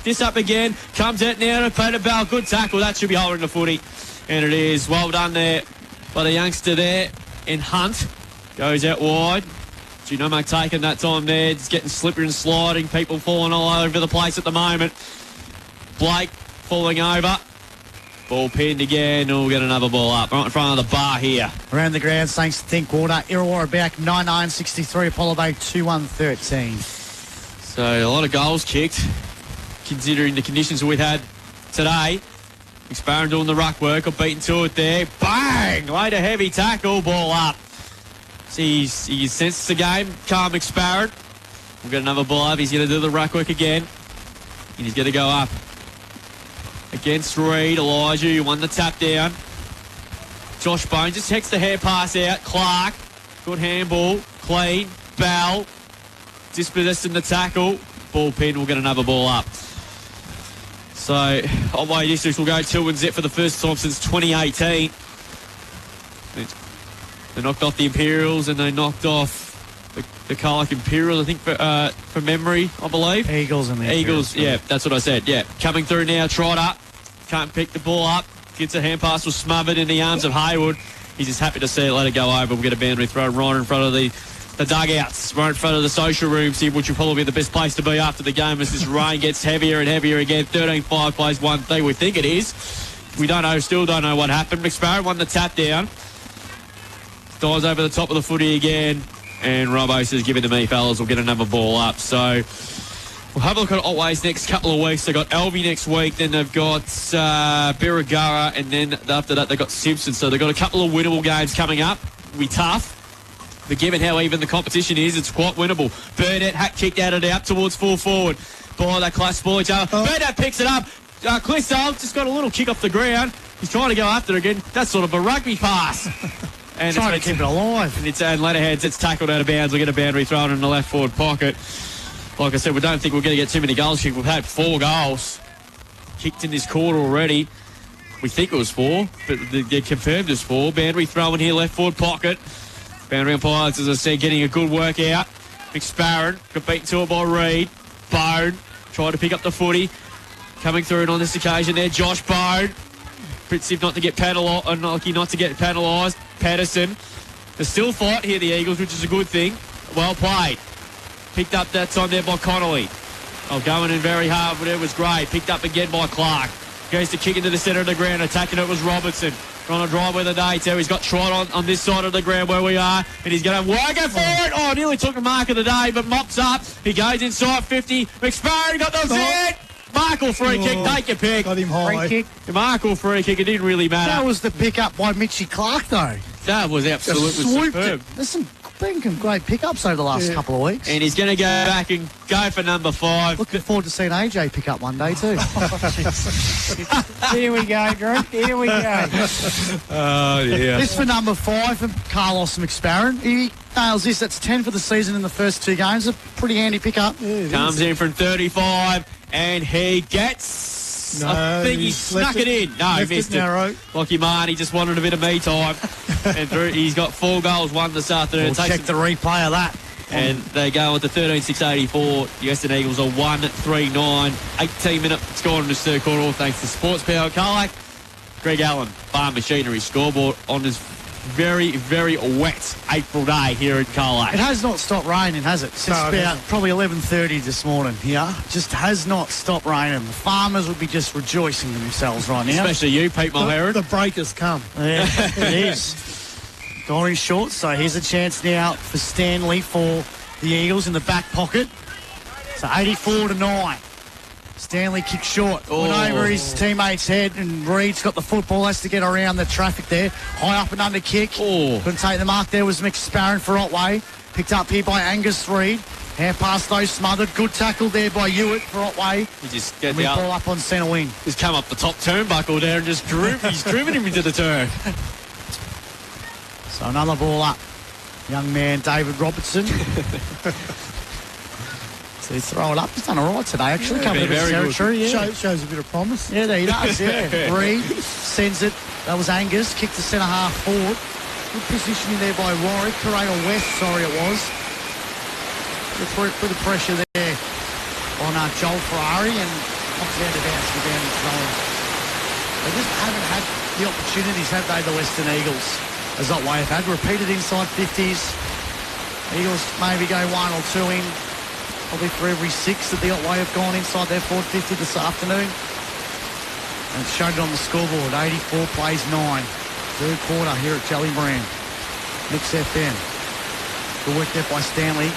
this up again. Comes out now to Peter Bell. Good tackle. That should be holding the footy. And it is. Well done there by the youngster there in Hunt. Goes out wide. Genomic taking that time there. Just getting slippery and sliding. People falling all over the place at the moment. Blake falling over. Ball pinned again. We'll get another ball up right in front of the bar here. Around the grounds, thanks to Thinkwater. Illawarra back 9-9-63. Apollo Bay 2-1-13. So a lot of goals kicked, considering the conditions we've had today. McSparran doing the ruck work, got beaten to it there. Bang! Laid a heavy tackle, ball up. See, he senses the game. Calm McSparran. We'll get another ball up. He's going to do the ruck work again. And he's going to go up. Against Reed, Elijah, who won the tap down. Josh Bone just hits the hair pass out. Clark, good handball, clean. Bell, dispossessing the tackle. Ball pin, we'll get another ball up. So, OtwayDistrict will go 2-0 for the first time since 2018. They knocked off the Imperials and they knocked off the Colac Imperials, I think, for memory, I believe. Eagles and the Eagles, yeah, that's what I said, yeah. Coming through now, Trotter. Can't pick the ball up. Gets a hand pass, was smothered in the arms of Hayward. He's just happy to see it, let it go over. We'll get a boundary throw right in front of the dugouts, right in front of the social rooms here, which will probably be the best place to be after the game as this rain gets heavier and heavier again. 13-5 plays 1-3, we think it is. We don't know, still don't know what happened. McSparran won the tap down. Dives over the top of the footy again. And Robbo says, give it to me, fellas. We'll get another ball up. So we'll have a look at Otway's next couple of weeks. They've got Alvey next week. Then they've got Birregurra. And then after that, they've got Simpson. So they've got a couple of winnable games coming up. It'll be tough. But given how even the competition is, it's quite winnable. Burnett kicked out towards full forward. Ball that class ball each other. Burnett picks it up. Clisso just got a little kick off the ground. He's trying to go after it again. That's sort of a rugby pass. And trying to keep it alive. And Letterheads, it's tackled out of bounds. We'll get a boundary thrown in the left forward pocket. Like I said, we don't think we're going to get too many goals kicked. We've had 4 goals kicked in this quarter already. We think it was 4, but they confirmed it's 4. Boundary thrown here, left forward pocket. Boundary umpires, as I said, getting a good work out. McSparran got beaten to it by Reed. Bone tried to pick up the footy. Coming through on this occasion there, Josh Bone. Pretty not to get penalised, unlucky not to get penalised. Patterson. They still fight here, the Eagles, which is a good thing. Well played. Picked up that time there by Connolly. Going in very hard, but it was great. Picked up again by Clark. Goes to kick into the centre of the ground. Attacking it was Robertson. Trying to drive with the day, too. He's got trot on this side of the ground where we are, and he's going to work it for it. Oh, nearly took a mark of the day, but mops up. He goes inside 50. McSparran got the hit. Markle free kick, take your pick. Got him high. Free kick. Markle free kick, it didn't really matter. That was the pick-up by Mitchie Clark, though. That was absolutely superb. There's some great pickups over the last couple of weeks. And he's going to go back and go for number 5. Looking forward to seeing AJ pick up one day, too. Here we go, Drew. Here we go. Oh, yeah. This for number 5 from Carlos McSparran. He nails this. That's 10 for the season in the first 2 games. A pretty handy pickup. Yeah, Comes in from 35, and he gets... I think he snuck it in. No, he missed it. Narrow. Lucky man, he just wanted a bit of me time. And he's got 4 goals, 1 this afternoon. We'll check the replay of that. And they go with the 13-6-84. The Western Eagles are 1-3-9. 18-minute score in this third quarter, all thanks to Sports Power Colac. Greg Allen, Farm Machinery scoreboard on this very, very wet April day here at Colac. It has not stopped raining, has it? Since about probably 11:30 this morning. Yeah, just has not stopped raining. The farmers would be just rejoicing themselves right now. Especially you, Pete Mulherron. The breakers come. Yeah, it is. Gone in short, so here's a chance now for Stanley for the Eagles in the back pocket. So 84-9. Stanley kicked short. Went over his teammate's head, and Reed's got the football, has to get around the traffic there. High up and under kick. Couldn't take the mark there was McSparran for Otway. Picked up here by Angus Reed. Hand pass though, smothered. Good tackle there by Hewitt for Otway. He just gets We out. ball up on centre wing. He's come up the top turnbuckle there and just he's driven him into the turn. So another ball up. Young man David Robertson. So he's throw it up. He's done all right today, actually. Yeah, Covered a bit of territory. Yeah. Shows a bit of promise. Yeah, there he does, yeah. Reed sends it. That was Angus. Kicked to centre half forward. Good positioning there by Warwick. Correa West, sorry it was. Bit of pressure there on Joel Ferrari and knocks out of bounds for down and throwing. They just haven't had the opportunities, have they, the Western Eagles? As Otway have had. Repeated inside 50s. Eagles maybe go 1 or 2 in. Probably for every 6 that the Otway have gone inside their forward 50 this afternoon. And it's showed it on the scoreboard. 84 plays 9. Third quarter here at Jelly Brand. Mix FM. Good work there by Stanley.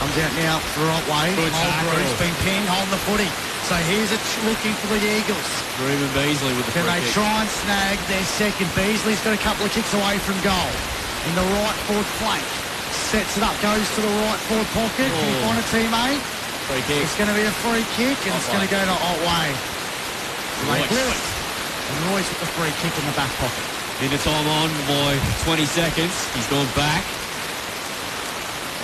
Comes out now for Otway. Good tackle. Bruce been pinned, holding the footy. So here's it looking for the Eagles. Ruben Beasley with the Can free they kick. try and snag their second? Beasley's got a couple of kicks away from goal. In the right forward flank. Sets it up, goes to the right forward pocket. Can you find a teammate? Free kick. It's going to be a free kick and it's going to go to Otway. They blew it. And Royce with the free kick in the back pocket. In the time on by 20 seconds. He's gone back.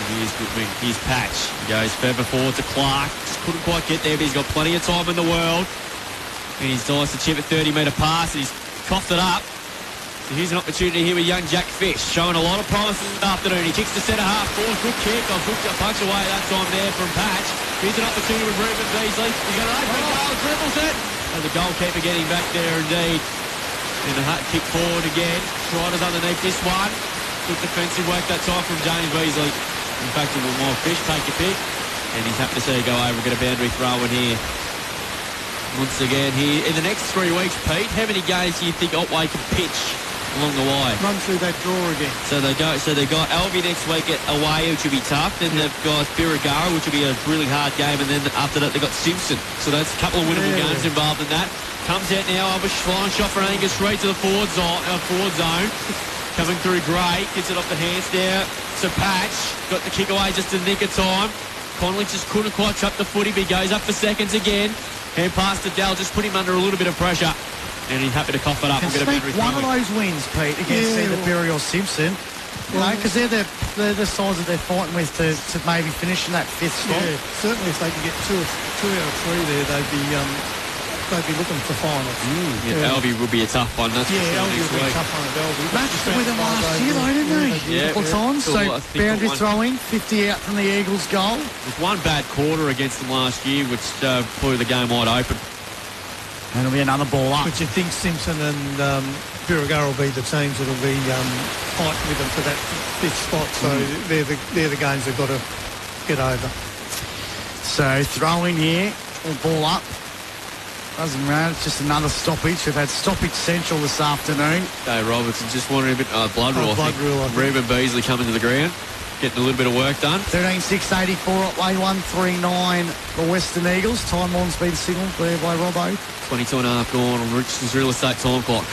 Here's Patch. He goes further forward to Clark. Just couldn't quite get there, but he's got plenty of time in the world. And he's nice to chip a 30-metre pass, and he's coughed it up. So here's an opportunity here with young Jack Fish, showing a lot of promise this afternoon. He kicks to centre half forward. Good kick. I'll hook a punch away that time there from Patch. Here's an opportunity with Ruben Beasley. He's got an open goal, dribbles it. And the goalkeeper getting back there indeed. And the kick forward again. Riders underneath this one. Good defensive work that time from James Beasley. In fact, it will more Fish take a pick. And he's happy to see it go over. We'll get a boundary throw in here. Once again here. In the next 3 weeks, Pete, how many games do you think Otway can pitch along the way? Run through that draw again. So they got Alvey next week away, which will be tough. Then they've got Birregurra, which will be a really hard game. And then after that, they've got Simpson. So that's a couple of winnable games involved in that. Comes out now, a flying shot for Angus straight to the forward zone. Coming through Gray, gets it off the hands there to Patch. Got the kick away just in the nick of time. Connolly just couldn't quite trap the footy, but he goes up for seconds again. Hand pass to Dell, just put him under a little bit of pressure. And he's happy to cough it up. Can We'll get a sneak one of those wins, Pete, against either Berry or Simpson. Because they're the sides that they're fighting with to maybe finish in that 5th spot. Yeah, certainly if they can get two out of 3 there, they'd be looking for finals. Alvey will be a tough one. That's Alvey will be a tough one at Alvey. Matched with them last year, though, didn't they? Yeah. A couple of times. So boundary throwing, 50 out from the Eagles' goal. There's one bad quarter against them last year, which blew the game wide open. And it'll be another ball up. But you think Simpson and Birregurra will be the teams that'll be fighting with them for that 5th spot. So they're the games they've got to get over. So throw in here, or ball up. Doesn't matter, it's just another stoppage. We've had stoppage central this afternoon. Dave Robertson just wanted a bit blood rule. Blood rule, I think. Ruben Beasley coming to the ground, getting a little bit of work done. 13-6-84 Otway 139 the Western Eagles. Time on speed signal there by Robbo. 22 and a half gone on Richardson's real estate time clock.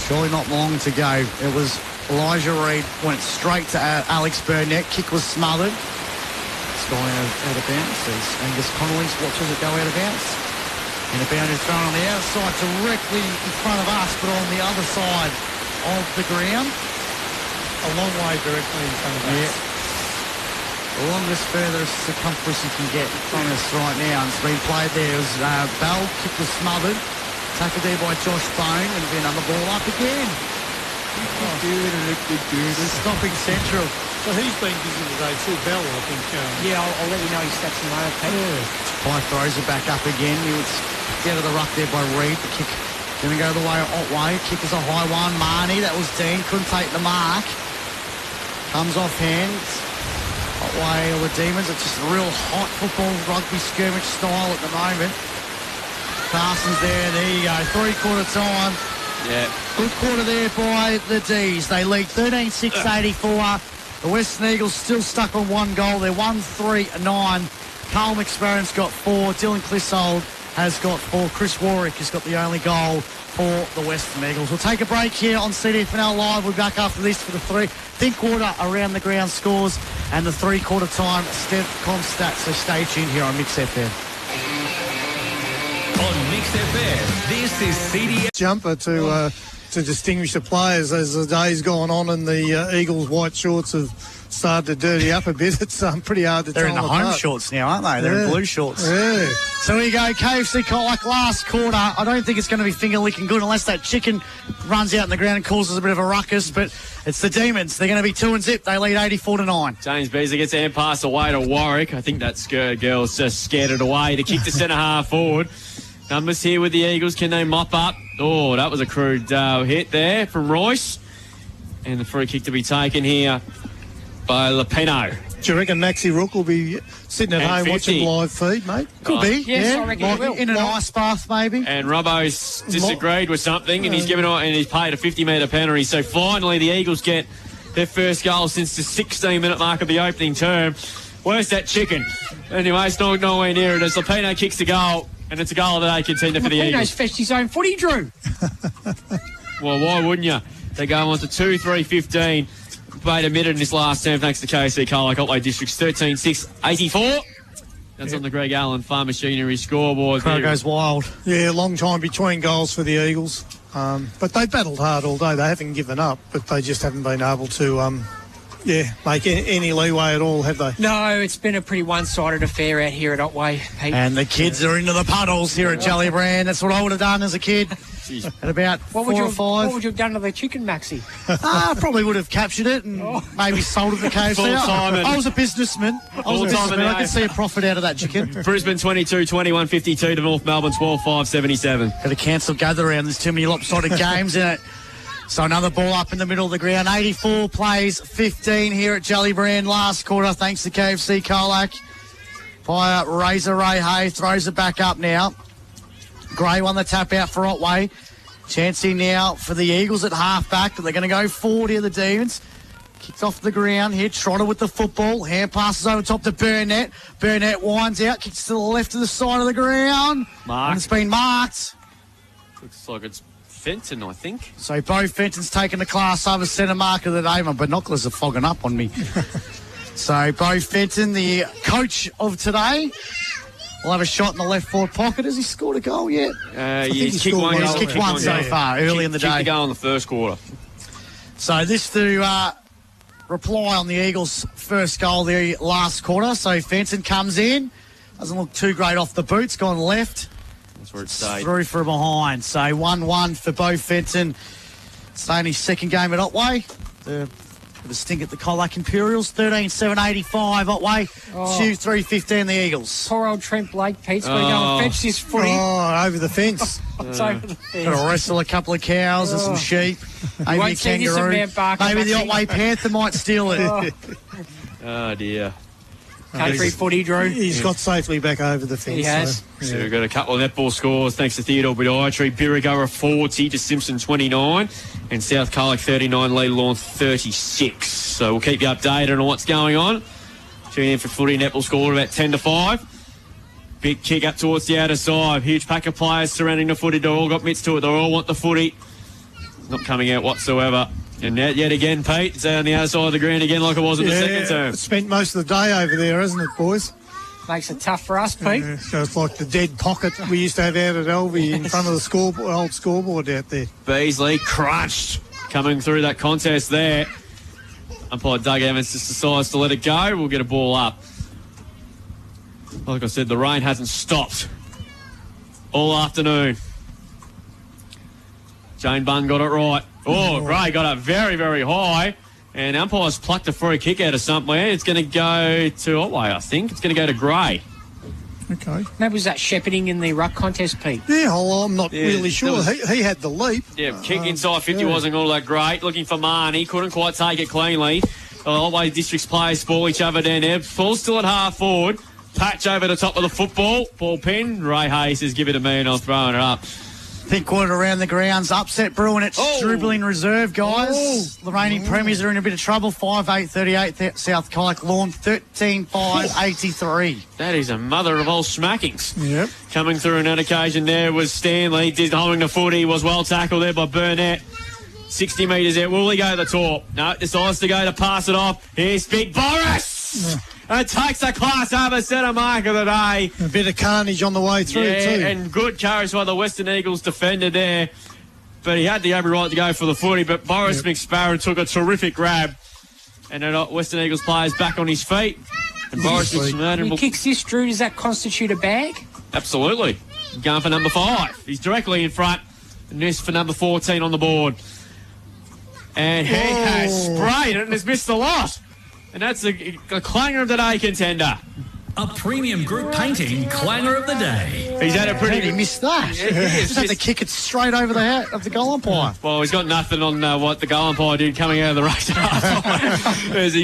Surely not long to go. It was Elijah Reid, went straight to Alex Burnett. Kick was smothered. It's gone out of bounds. As Angus Connolly watches it go out of bounds. And a boundary thrown on the outside directly in front of us, but on the other side of the ground. A long way directly in front of us. Yeah. The longest, furthest circumference you can get in front of us right now. And it's been played there. It was Bell, kick was smothered. Tackled there by Josh Bone, and it'll be another ball up again. The stopping central. So he's been busy today too, Bell, I think. Yeah, I'll let you know his stats in a moment, Pete. Pye throws it back up again. He was out of the ruck there by Reid. The kick going to go the way of Otway. Kick is a high one. Marnie, that was Dean. Couldn't take the mark. Comes off hands. Otway or the Demons. It's just a real hot football rugby skirmish style at the moment. Carson's there. There you go. 3/4 time. Yeah. Good quarter there by the D's. They lead 13-6-84. The Western Eagles still stuck on 1 goal. They're 1-3-9. Carl McSparron's got 4. Dylan Clissold has got 4. Chris Warwick has got the only goal for the Western Eagles. We'll take a break here on CDFNL Live. We'll be back after this for the 3rd quarter around the ground scores and the three-quarter time Stepcom stats. So stay tuned here on Mix FM. On Mix FM, this is CDF. Jumper to distinguish the players as the day's gone on and the Eagles' white shorts have started to dirty up a bit. It's pretty hard to tell. They're in the home apart. shorts now, aren't they? They're in blue shorts. Yeah. So here you go, KFC Colac last quarter. I don't think it's going to be finger-licking good unless that chicken runs out in the ground and causes a bit of a ruckus, but it's the Demons. They're going to be 2-0. They lead 84-9. James Beasley gets a hand pass away to Warwick. I think that girl's just scared it away to kick the centre half forward. Numbers here with the Eagles. Can they mop up? Oh, that was a crude hit there from Royce. And the free kick to be taken here by Lupino. Do you reckon Maxi Rook will be sitting at home 50. watching live feed, mate? Could be. Yes, yeah. I reckon it will. In an ice bath, maybe. And Robbo's disagreed with something, and he's paid a 50-metre penalty. So finally, the Eagles get their first goal since the 16-minute mark of the opening term. Where's that chicken? Anyway, it's nowhere near it as Lupino kicks the goal, and it's a goal of the day contender for the Lupino's Eagles. fetched his own footy, Drew. Well, why wouldn't you? They go on to 2-3-15. Bate admitted in his last term thanks to KC Colac, Otway District's 13-6-84. That's on the Greg Allen Farm Machinery scoreboard. Crowd goes wild. Yeah, long time between goals for the Eagles. But they battled hard all day. They haven't given up, but they just haven't been able to, make any leeway at all, have they? No, it's been a pretty one-sided affair out here at Otway, Pete. And the kids are into the puddles here at Jellybrand. That's what I would have done as a kid. At about 4 or 5. What would you have done to the chicken, Maxi? Probably would have captured it and maybe sold it to KFC. Full-time. I was a businessman. I could see a profit out of that chicken. Brisbane 22-21-52 to North Melbourne 12-5-77. Got to cancel gather round. There's too many lopsided games in it. So another ball up in the middle of the ground. 84 plays 15 here at Jellybrand last quarter thanks to KFC Colac. By Razor Ray Hay throws it back up now. Gray won the tap out for Otway. Chancey now for the Eagles at half-back, but they're going to go forward here, the Demons. Kicks off the ground here. Trotter with the football. Hand passes over top to Burnett. Burnett winds out. Kicks to the left of the side of the ground. And it's been marked. Looks like it's Fenton, I think. So Bo Fenton's taken the class over centre mark of the day. My binoculars are fogging up on me. So Bo Fenton, the coach of today, will have a shot in the left forward pocket. Has he scored a goal yet? He's kicked one. He's kicked one so far early in the day. Kicked the goal in the first quarter. So this to reply on the Eagles' first goal there last quarter. So Fenton comes in. Doesn't look too great off the boots. Gone left. That's where it stayed. Through for behind. So 1-1 for Bo Fenton. Staying his second game at Otway. With a stink at the Colac Imperials. 13-7-85 Otway. 2-3-15 the Eagles. Poor old Trent Blake, Pete's got to go and fetch this footy. Oh, over the fence. It's over the fence. Got to wrestle a couple of cows and some sheep. Maybe won't a see this at kangaroo. Mount Barker, Maybe the Maxie. Otway Panther might steal it. Oh, dear. Country footy, Drew. He's got safely back over the fence. He has. So we've got a couple of netball scores thanks to Theodore Bediatry. Birregurra 40 to Simpson 29. And South Colac 39, Lee Lawn 36. So we'll keep you updated on what's going on. Tune in for footy netball score about 10 to 5. Big kick up towards the outer side. Huge pack of players surrounding the footy. They all got mitts to it. They all want the footy. Not coming out whatsoever. And yet again, Pete, it's on the outer side of the ground again like it was in the second term. Spent most of the day over there, hasn't it, boys? Makes it tough for us, Pete. So it's like the dead pocket we used to have out at Elvie in front of the old scoreboard out there. Beasley crunched coming through that contest there. Umpire Doug Evans just decides to let it go. We'll get a ball up. Like I said, the rain hasn't stopped all afternoon. Jane Bunn got it right. Oh, Gray got it very, very high. And umpire's plucked a free kick out of somewhere. It's going to go to Otway, I think. It's going to go to Gray. Okay. Maybe was that shepherding in the ruck contest, Pete? Yeah, well, I'm not really sure. was- He had the leap. Yeah, kick inside 50 wasn't all that great. Looking for Marnie. Couldn't quite take it cleanly. Otway District's players spoil each other down there. Ball's still at half forward. Patch over the top of the football. Ball pin. Ray Hayes says, give it to me and I'm throwing it up. Think quarter around the grounds. Upset Bruin at Struble reserve, guys. The reigning premiers are in a bit of trouble. 5-8-38 South Colac Lawn. 13-5-83. That is a mother of all smackings. Yep. Coming through on that occasion there was Stanley. Did holding the footy. Was well tackled there by Burnett. 60 metres out. Will he go to the top? No, decides to go to pass it off. Here's Big Boris. And takes the class over centre mark of the day. A bit of carnage on the way through, too. And good courage by the Western Eagles defender there. But he had the every right to go for the footy. But Boris McSparrow took a terrific grab. And then Western Eagles players back on his feet. And Boris McSparrow... He kicks this, Drew. Does that constitute a bag? Absolutely. Going for number 5. He's directly in front. And this for number 14 on the board. And he has sprayed it and has missed the lot. And that's a clanger of the day contender. A premium group painting clanger of the day. He's had a pretty... He missed that. Yeah, he Just had to kick it straight over the head of the goal umpire. Well, he's got nothing on what the goal umpire did coming out of the race.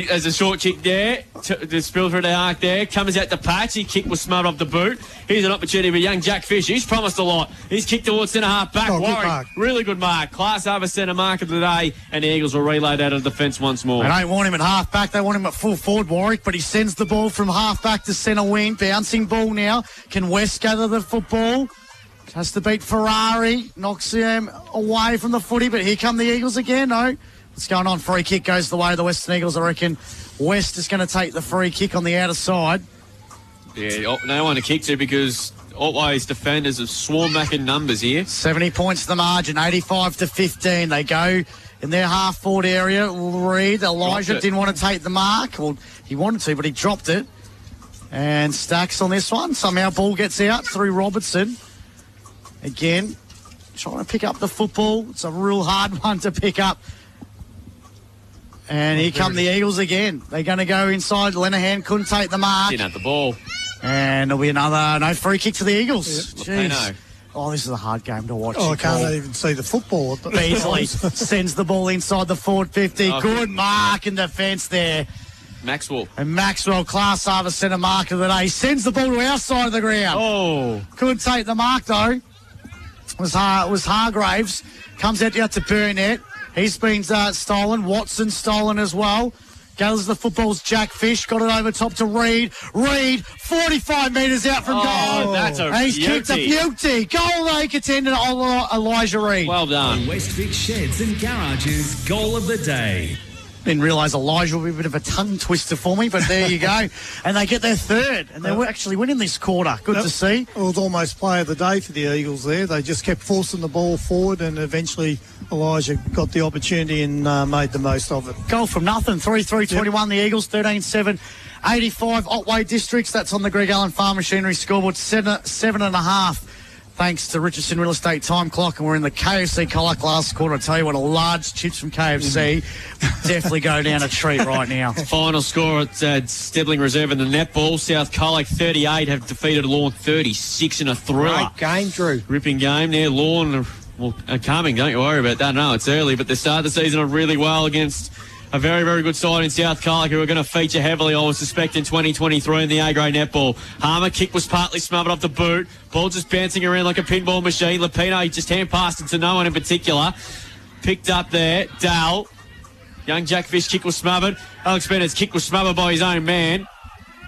There's a short kick there. The spill through the arc there. Comes out the patch. His kick was smothered off the boot. Here's an opportunity for young Jack Fish. He's promised a lot. He's kicked towards centre half back. Good Warwick, mark. really good mark. Class over centre mark of the day. And the Eagles will reload out of defence once more. They don't want him at half back. They want him at full forward, Warwick. But he sends the ball from half back to centre wing. Bouncing ball now. Can West gather the football? Has to beat Ferrari. Knocks him away from the footy. But here come the Eagles again. No. What's going on? Free kick goes the way of the Western Eagles. I reckon West is going to take the free kick on the outer side. Yeah, no one to kick to because Otway's defenders have swarmed back in numbers here. 70 points to the margin. 85-15. They go in their half-forward area. Reed, Elijah didn't want to take the mark. Well, he wanted to, but he dropped it. And Stacks on this one. Somehow ball gets out through Robertson. Again, trying to pick up the football. It's a real hard one to pick up. And here come the Eagles again. They're going to go inside. Lenahan couldn't take the mark. Didn't have the ball. And there'll be another free kick to the Eagles. Yep. Jeez. Oh, this is a hard game to watch. I can't even see the football. Beasley sends the ball inside the forward 50. Good mark in defence there. Maxwell. And Maxwell, class over centre mark of the day. Sends the ball to our side of the ground. Oh. Couldn't take the mark, though. It was Hargraves. Comes out to Burnett. He's been stolen. Watson stolen as well. Gathers the footballs. Jack Fish got it over top to Reed. Reed, 45 metres out from goal. That's a and he's kicked a beauty. Goal they contended Elijah Reed. Well done. Westvic Sheds and Garages goal of the day. Didn't realise Elijah would be a bit of a tongue twister for me, but there you go. And they get their third, and they were actually winning this quarter. Good to see. It was almost play of the day for the Eagles there. They just kept forcing the ball forward, and eventually Elijah got the opportunity and made the most of it. Goal from nothing. 3-3-21, the Eagles, 13-7. 85 Otway Districts. That's on the Greg Allen Farm Machinery scoreboard. 7.5. Thanks to Richardson Real Estate Time Clock, and we're in the KFC Colac last quarter. I tell you what, a large chips from KFC definitely go down a treat right now. Final score at Stebling Reserve in the netball. South Colac 38 have defeated Lawn 36 in a thriller. Great game, Drew. Ripping game there. Lawn are coming, don't you worry about that. No, it's early, but they start the season off really well against a very, very good side in South Colac who are going to feature heavily, I would suspect, in 2023 in the A-grade netball. Harmer kick was partly smothered off the boot. Ball just bouncing around like a pinball machine. Lapino just hand passed it to no one in particular. Picked up there. Dal. Young Jack Fish kick was smothered. Alex Bennett's kick was smothered by his own man.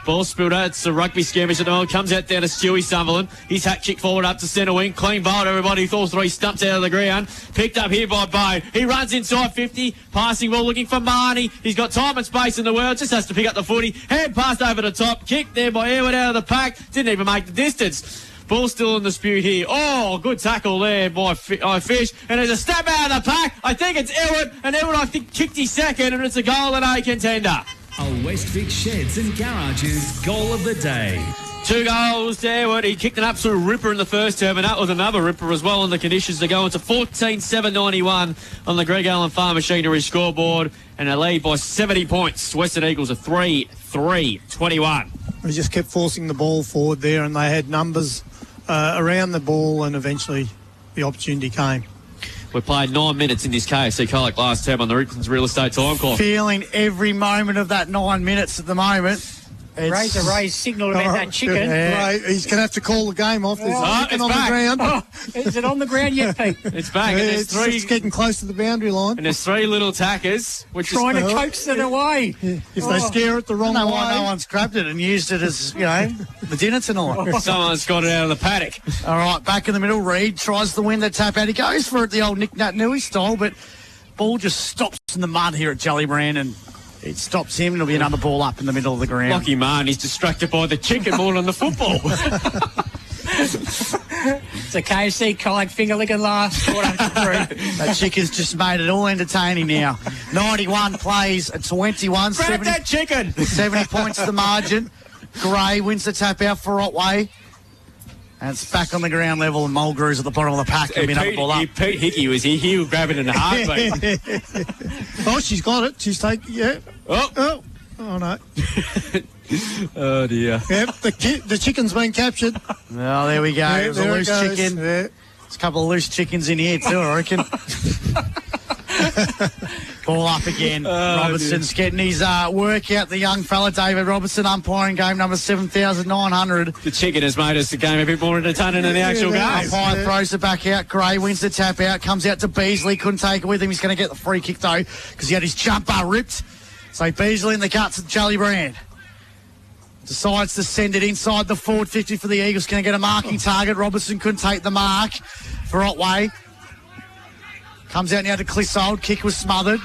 Ball spilled out. It's a rugby skirmish at the moment. Comes out down to Stewie Sutherland. His hat kick forward up to centre wing. Clean bowl to everybody. Falls 3 stumps out of the ground. Picked up here by Bone. He runs inside 50. Passing ball looking for Marnie. He's got time and space in the world. Just has to pick up the footy. Hand passed over the top. Kick there by Edward out of the pack. Didn't even make the distance. Ball still in dispute here. Oh, good tackle there by Fish. And there's a step out of the pack. I think it's Edward. And Edward, I think, kicked his second. And it's a goal and a contender. A Westvic Sheds and Garages goal of the day. 2 goals there. He kicked an absolute ripper in the first term, and that was another ripper as well on the conditions to go into 14-7-91 on the Greg Allen Farm Machinery scoreboard, and a lead by 70 points. Western Eagles are 3-3-21. They just kept forcing the ball forward there, and they had numbers around the ball, and eventually the opportunity came. We played 9 minutes in this KFC Colac last term on the Richardson's Real Estate Time Clock. Feeling every moment of that 9 minutes at the moment. Ray's signal about that chicken. Yeah. He's going to have to call the game off. There's chicken on the ground. Is it on the ground yet, Pete? It's back. And It's getting close to the boundary line. And there's 3 little tackers. Trying to coax it away. If they scare it the wrong way. No one's grabbed it and used it as, the dinner tonight. Someone's got it out of the paddock. All right, back in the middle. Reed tries to win the tap out. He goes for it the old Nick Nat Nui style, but ball just stops in the mud here at Jellybrand, and It stops him. It'll be another ball up in the middle of the ground. Lucky man, he's distracted by the chicken more than the football. It's a KFC Colac finger licking last. That chicken's just made it all entertaining now. 91 plays at 21. Grab 70, that chicken! 70 points the margin. Gray wins the tap out for Otway. And it's back on the ground level, and Mulgrew's at the bottom of the pack. And another ball up. Pete Hickey was here. He was grabbing it in a heartbeat. Oh, she's got it. She's taking, yeah. Oh no. Oh, dear. Yep, the chicken's been captured. Well, there we go. Yeah, It was a loose chicken. Yeah. There's a couple of loose chickens in here too, I reckon. Ball up again. Robertson's getting his workout. The young fella, David Robertson, umpiring game number 7,900. The chicken has made us the game a bit more entertaining than the actual game. Umpire throws it back out. Gray wins the tap out. Comes out to Beasley. Couldn't take it with him. He's going to get the free kick though because he had his jumper ripped. So Beasley in the guts of Charlie Brand. Decides to send it inside the forward 50 for the Eagles. Going to get a marking target. Robertson couldn't take the mark for Otway. Comes out now to Clissold. Kick was smothered.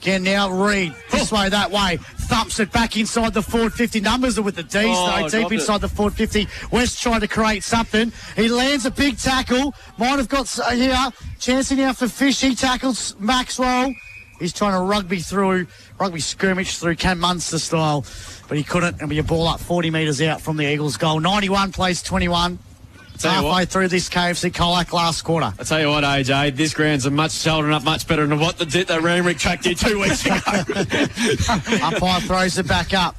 Again now Reed. This way, that way. Thumps it back inside the forward 50. Numbers are with the D's though. Deep inside the forward 50. West tried to create something. He lands a big tackle. Might have got here. Chancey now for Fish. He tackles Maxwell. He's trying to rugby skirmish through Cam Munster style. But he couldn't. It'll be a ball up 40 metres out from the Eagles' goal. 91 plays 21. Halfway through this KFC Colac last quarter. I tell you what, AJ, this ground's holding up much better than what the Ramrick track did 2 weeks ago. Umpire throws it back up.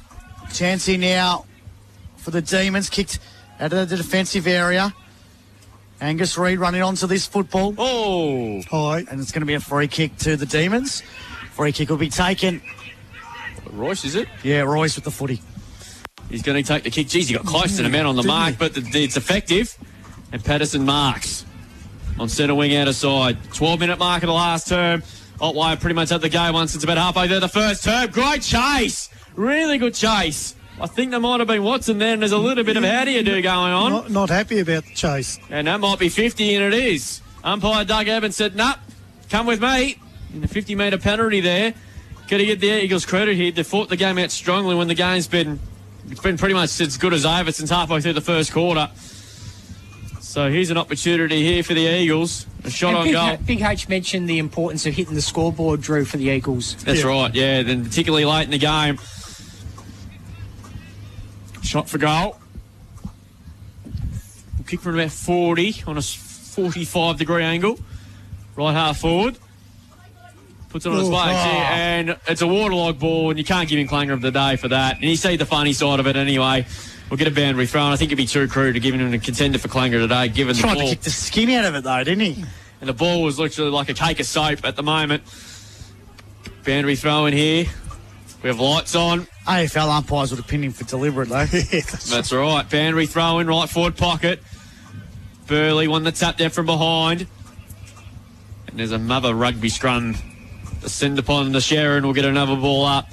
Chancey now for the Demons. Kicked out of the defensive area. Angus Reid running onto this football. Oh. Hi. And it's going to be a free kick to the Demons. Free kick will be taken. Royce, is it? Yeah, Royce with the footy. He's going to take the kick. Geez, he got close to the man on the mark, but it's effective. And Patterson marks on centre wing out of side. 12-minute mark of the last term. Otway pretty much at the game once it's about halfway there the first term. Great chase. Really good chase. I think there might have been Watson there, and there's a little bit of how do you do going on. Not happy about the chase. And that might be 50, and it is. Umpire Doug Evans said, "Nah, come with me." In the 50-metre penalty there. Got to give the Eagles credit here. They fought the game out strongly when the game's been pretty much as good as over since halfway through the first quarter. So here's an opportunity here for the Eagles. A shot on goal. Big H mentioned the importance of hitting the scoreboard, Drew, for the Eagles. That's right, yeah. Then particularly late in the game. Shot for goal. We'll kick from about 40 on a 45-degree angle. Right half forward. Puts it on his legs here, and it's a waterlogged ball, and you can't give him clanger of the day for that. And you see the funny side of it anyway. We'll get a boundary throw, and I think it'd be too crude to give him a contender for clanger today, given the ball. Tried to kick the skin out of it, though, didn't he? And the ball was literally like a cake of soap at the moment. Boundary throw in here. We have lights on. AFL umpires would have pinned him for deliberate, though. That's right. Boundary throw in, right forward pocket. Burley won the tap there from behind. And there's another rugby scrum. Send upon the Sharon. We'll get another ball up.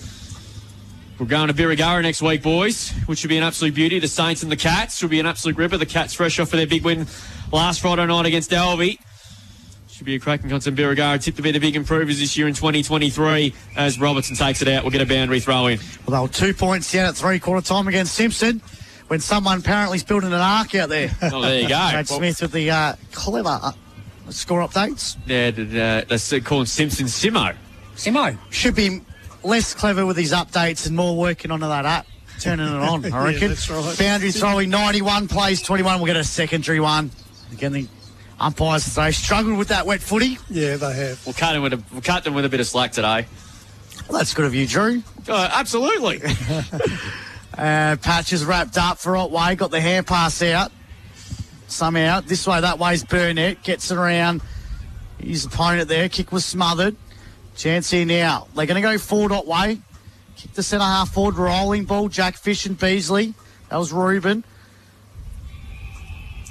We're going to Birregurra next week, boys, which should be an absolute beauty. The Saints and the Cats will be an absolute ripper. The Cats fresh off of their big win last Friday night against Dalby. Should be a cracking contest. Birregurra tipped to be the big improvers this year in 2023 as Robertson takes it out. We'll get a boundary throw in. Well, they were 2 points down at three-quarter time against Simpson when someone apparently is building an arc out there. Oh, there you go. Brad Smith with the clever score updates. Yeah, they call him Simpson Simo. Should be less clever with his updates and more working onto that app, turning it on, I reckon. Yeah, that's right. Boundary throwing 91 plays 21. We'll get a secondary one. Again, the umpires today struggled with that wet footy. Yeah, they have. We'll cut them with a bit of slack today. Well, that's good of you, Drew. Absolutely. Patch is wrapped up for Otway. Got the hand pass out. Somehow, this way, that way's Burnett. Gets it around his opponent there. Kick was smothered. Chancey now. They're going to go forward Otway. Kick the centre half forward. Rolling ball. Jack Fish and Beasley. That was Reuben.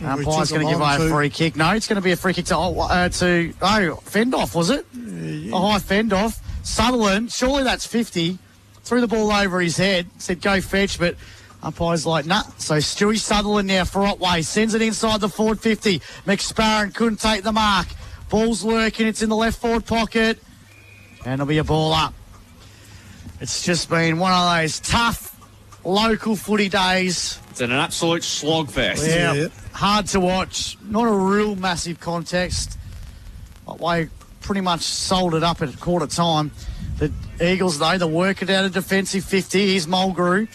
Umpire's going to give away a free kick. No, it's going to be a free kick to Fendoff, was it? Yeah. A high Fendoff. Sutherland, surely that's 50. Threw the ball over his head. Said go fetch, but umpire's like, nah. So Stewie Sutherland now for Otway. Sends it inside the forward 50. McSparron couldn't take the mark. Ball's lurking. It's in the left forward pocket. And it'll be a ball up. It's just been one of those tough local footy days. It's an absolute slogfest. Yeah, hard to watch. Not a real massive context. Otway pretty much sold it up at quarter time. The Eagles, though, they work it out of defensive 50. Here's Mulgrew.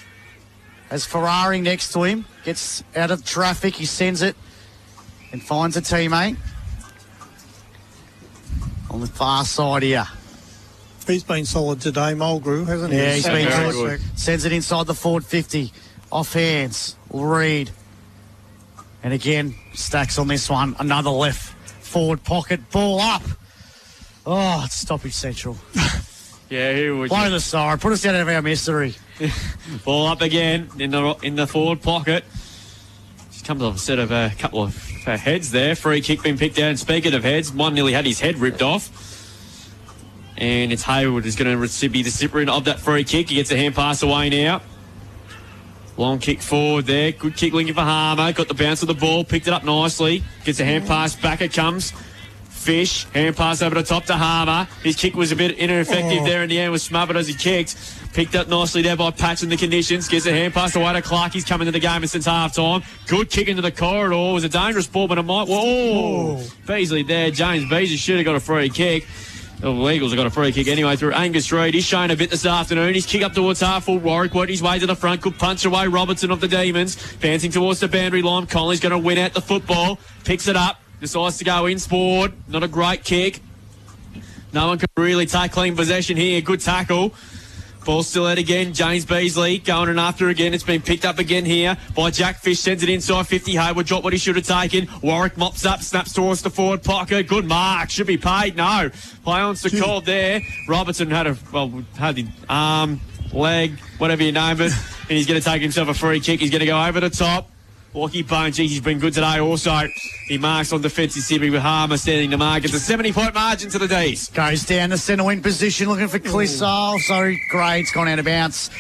As Ferrari next to him. Gets out of traffic. He sends it and finds a teammate. On the far side here. He's been solid today, Mulgrew, hasn't he? Yeah, he's been very good. good. Sends it inside the forward 50. Off hands. Reed. And again, Stacks on this one. Another left forward pocket. Ball up. Oh, it's stoppage central. Yeah, here we Blow the siren. Put us out of our misery. Ball up again in the forward pocket. Just comes off a set of a couple of heads there. Free kick being picked out. And speaking of heads, one nearly had his head ripped off. And it's Hayward who's going to be the recipient of that free kick. He gets a hand pass away now. Long kick forward there. Good kick linking for Harmer. Got the bounce of the ball. Picked it up nicely. Gets a hand pass. Back it comes. Fish. Hand pass over the top to Harmer. His kick was a bit ineffective there in the end. Was smothered as he kicked. Picked up nicely there by Patch in the conditions. Gets a hand pass away to Clark. He's come into the game since half time. Good kick into the corridor. It was a dangerous ball, but it might... Whoa! Beasley there. James Beasley should have got a free kick. The Eagles have got a free kick anyway through Angus Reid. He's shown a bit this afternoon. He's kicked up towards half-full Warwick. Worked his way to the front. Could punch away Robertson of the Demons. Dancing towards the boundary line. Conley's going to win out the football. Picks it up. Decides to go in forward. Not a great kick. No one can really take clean possession here. Good tackle. Ball still out again. James Beasley going in after again. It's been picked up again here by Jack Fish. Sends it inside 50. Hayward dropped what he should have taken. Warwick mops up. Snaps towards the forward pocket. Good mark. Should be paid. No. Play on to called there. Robertson had the arm, leg, whatever you name it. And he's going to take himself a free kick. He's going to go over the top. Lockie Bone, he's been good today also. He marks on defensive Sydney with Harmer standing to mark. It's a 70-point margin to the D's. Goes down the centre wing position looking for Clissold. So Grade's gone out of bounds.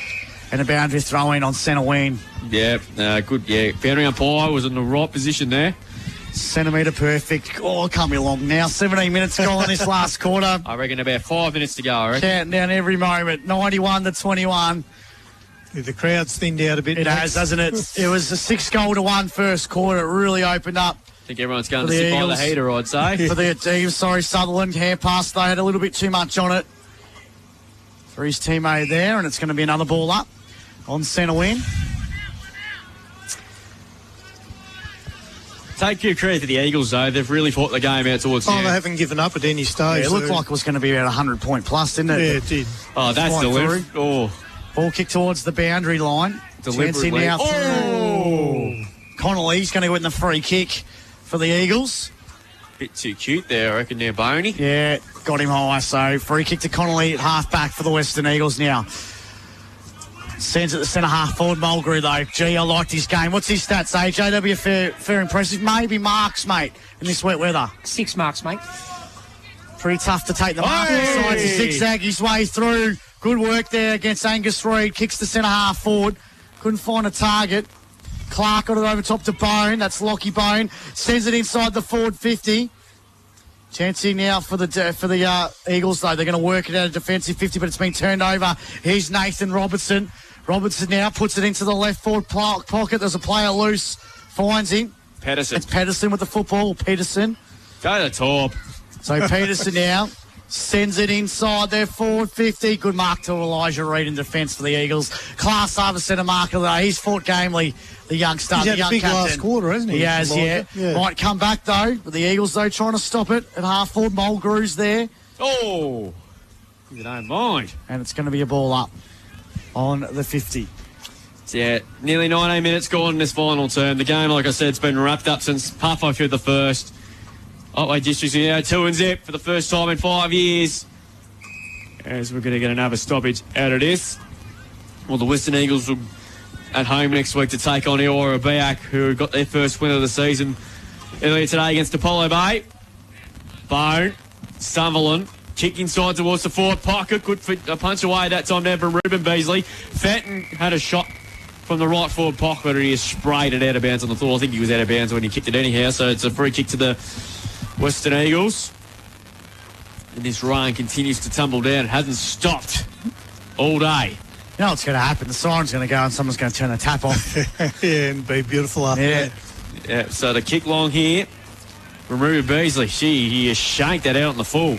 And a boundary throw in on centre wing. Yeah, good. Yeah, boundary umpire was in the right position there. Centimetre perfect. Oh, can't be long now. 17 minutes gone in this last quarter. I reckon about 5 minutes to go, I reckon. Counting down every moment. 91-21. The crowd's thinned out a bit. It has, hasn't it? It was a 6-goal-1 first quarter. It really opened up. I think everyone's going to sit by the heater, I'd say. For the Eagles, Sutherland. Hand pass, they had a little bit too much on it. For his teammate there, and it's going to be another ball up on centre wing. Take good credit to the Eagles, though. They've really fought the game out towards the end. They haven't given up at any stage. Yeah, it looked like it was going to be about 100-point plus, didn't it? Yeah, it did. Oh, that's deliberate. Oh. Ball kick towards the boundary line. Deliberately. Now Connolly's going to win the free kick for the Eagles. Bit too cute there, I reckon, there, Boney. Yeah, got him high. So free kick to Connolly at half-back for the Western Eagles now. Sends it to centre half forward. Mulgrew, though. Gee, I liked his game. What's his stats, AJ? That'll be a fair impressive. Maybe marks, mate, in this wet weather. 6 marks, mate. Pretty tough to take the mark inside to zigzag his way through. Good work there against Angus Reid. Kicks the centre half forward. Couldn't find a target. Clark got it over top to Bone. That's Lockie Bone. Sends it inside the forward 50. Chancey now for the Eagles, though. They're going to work it out of defensive 50, but it's been turned over. Here's Nathan Robertson. Robertson now puts it into the left forward pocket. There's a player loose. Finds him. Pedersen. It's Pedersen with the football. Peterson. Go to the top. So Peterson now sends it inside their forward 50. Good mark to Elijah Reid in defence for the Eagles. Class over centre marker, though. He's fought gamely, the youngster. He's had the young a big captain. last quarter, hasn't he? He has, yeah. Might come back, though. But the Eagles, though, trying to stop it at half forward. Mulgrew's there. Oh, you don't mind. And it's going to be a ball up on the 50. Yeah, nearly 19 minutes gone in this final term. The game, like I said, has been wrapped up since halfway through the first. OtwayDistrict, 2-0 for the first time in 5 years. As we're going to get another stoppage out of this. Well, the Western Eagles will at home next week to take on Eora Biak, who got their first win of the season earlier today against Apollo Bay. Bone, Sutherland, kick inside towards the forward pocket. Good punch away that time there from Ruben Beasley. Fenton had a shot from the right forward pocket, and he just sprayed it out of bounds on the floor. I think he was out of bounds when he kicked it anyhow, so it's a free kick to the Western Eagles. And this rain continues to tumble down. It hasn't stopped. all day. You know what's going to happen? The siren's going to go and someone's going to turn the tap off. Yeah, and be beautiful after that. Yeah, so the kick long here from Ruby Beasley. He has shanked that out in the full.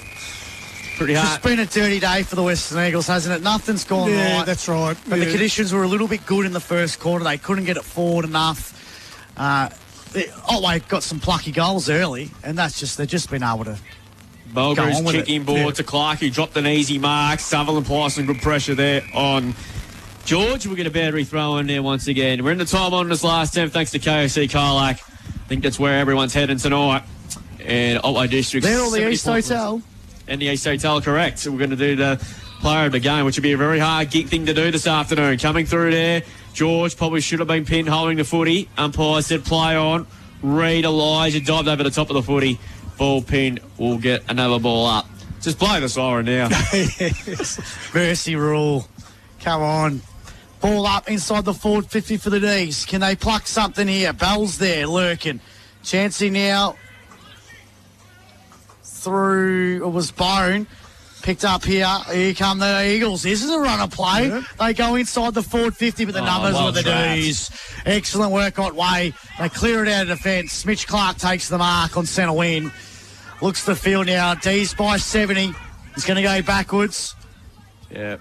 Pretty hard. It's been a dirty day for the Western Eagles, hasn't it? Nothing's gone right. Yeah, that's right. But the conditions were a little bit good in the first quarter. They couldn't get it forward enough. Otway got some plucky goals early, and they've just been able to Mulgrews go on kicking board to Clark, who dropped an easy mark. Sutherland applying some good pressure there on George. We'll get a battery throw in there once again. We're in the time on this last 10 thanks to KFC Colac. I think that's where everyone's heading tonight. And Otway District. They're all the East Hotel. And the East Hotel, correct. So we're going to do the player of the game, which would be a very hard thing to do this afternoon. Coming through there, George probably should have been pinned holding the footy. Umpire said play on. Reed Elijah dived over the top of the footy. Ball pin will get another ball up. Just blow the siren now. Yes. Mercy rule. Come on. Ball up inside the forward 50 for the D's. Can they pluck something here? Bell's there lurking. Chancey now through, it was Bone. Picked up here. Here come the Eagles. This is a runner play. Yep. They go inside the forward 50, but the numbers were the D's. Excellent work Otway. They clear it out of defence. Mitch Clark takes the mark on centre wing. Looks the field now. D's by 70. He's going to go backwards. Yeah.